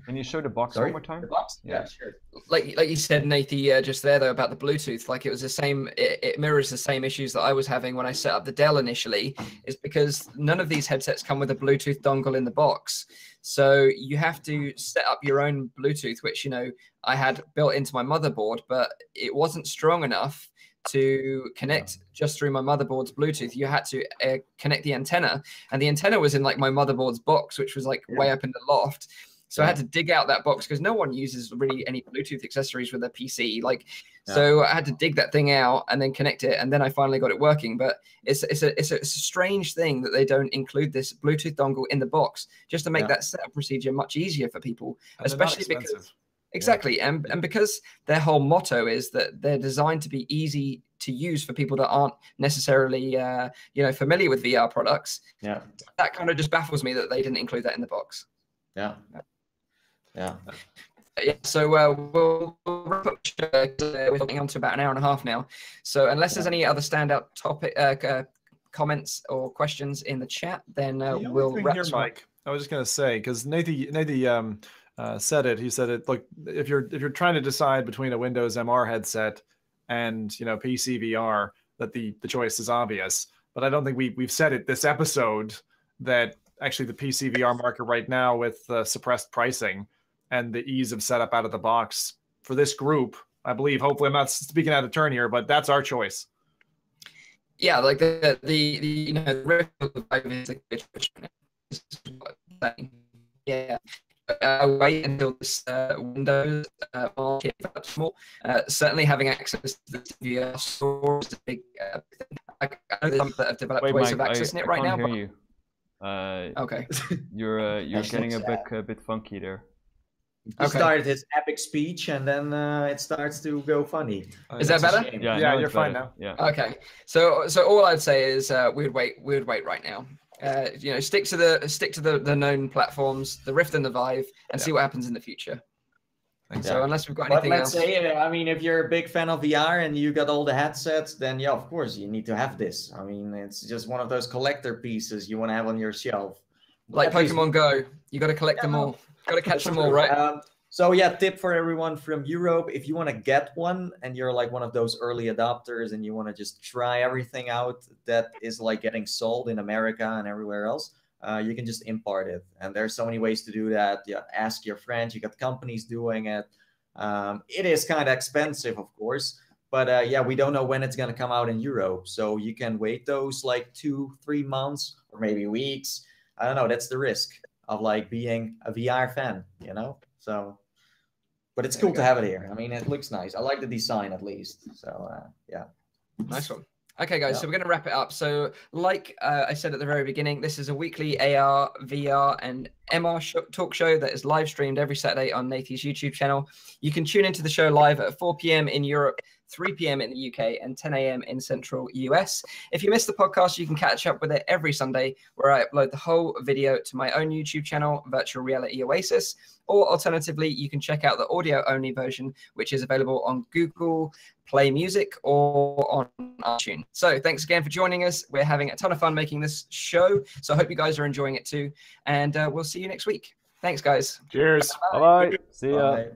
Can you show the box Sorry? one more time? The box? Yeah. Yeah, sure. Like you said, Nathie, just there though about the Bluetooth, like it was the same. It mirrors the same issues that I was having when I set up the Dell initially. Is because none of these headsets come with a Bluetooth dongle in the box, so you have to set up your own Bluetooth, which I had built into my motherboard, but it wasn't strong enough to connect just through my motherboard's Bluetooth. You had to connect the antenna, and the antenna was in like my motherboard's box, which was like way up in the loft. So I had to dig out that box because no one uses really any Bluetooth accessories with their PC. So I had to dig that thing out and then connect it, and then I finally got it working. But it's a strange thing that they don't include this Bluetooth dongle in the box just to make that setup procedure much easier for people, And especially because and because their whole motto is that they're designed to be easy to use for people that aren't necessarily familiar with VR products. Yeah, that kind of just baffles me that they didn't include that in the box. Yeah. So we'll wrap up. We're talking on to about an hour and a half now. So unless there's any other standout topic, comments or questions in the chat, then we'll wrap here, Mike. I was just gonna say, because Nathie said it. He said it. Look, if you're trying to decide between a Windows MR headset and PC VR, that the choice is obvious. But I don't think we've said it this episode that actually the PC VR market right now with suppressed pricing and the ease of setup out of the box for this group, I believe, hopefully I'm not speaking out of turn here, but that's our choice. Yeah, like the Rift wait until this Windows market develops more. Certainly having access to the VR store is a big thing. I know some that have developed ways of accessing it right now. I can't hear you. Okay. You're getting a bit funky there. He started his epic speech, and then it starts to go funny. Is that better? Yeah, you're fine now. Yeah. Okay. So all I'd say is we'd wait right now. Stick to the known platforms, the Rift and the Vive, and see what happens in the future. So unless we've got anything else. But let's say, I mean, if you're a big fan of VR and you got all the headsets, then yeah, of course you need to have this. I mean, it's just one of those collector pieces you want to have on your shelf. Like Pokemon Go, you got to collect them all. Got to catch them all, right? So yeah, tip for everyone from Europe: if you want to get one and you're like one of those early adopters and you want to just try everything out that is like getting sold in America and everywhere else, you can just import it. And there's so many ways to do that. Yeah, ask your friends. You got companies doing it. It is kind of expensive, of course, but yeah, we don't know when it's going to come out in Europe. So you can wait those like 2-3 months or maybe weeks. I don't know. That's the risk of like being a VR fan, So, but it's cool to have it here. I mean, it looks nice. I like the design at least. So, yeah. Nice one. Okay, guys, so we're going to wrap it up. So like I said at the very beginning, this is a weekly AR, VR, and MR talk show that is live streamed every Saturday on Nathie's YouTube channel. You can tune into the show live at 4 p.m. in Europe, 3 p.m. in the UK, and 10 a.m. in Central US. If you missed the podcast, you can catch up with it every Sunday, where I upload the whole video to my own YouTube channel, Virtual Reality Oasis. Or alternatively, you can check out the audio-only version, which is available on Google Play Music or on iTunes. So thanks again for joining us. We're having a ton of fun making this show, so I hope you guys are enjoying it too. And we'll see you next week. Thanks, guys. Cheers. Bye-bye. See ya. Bye.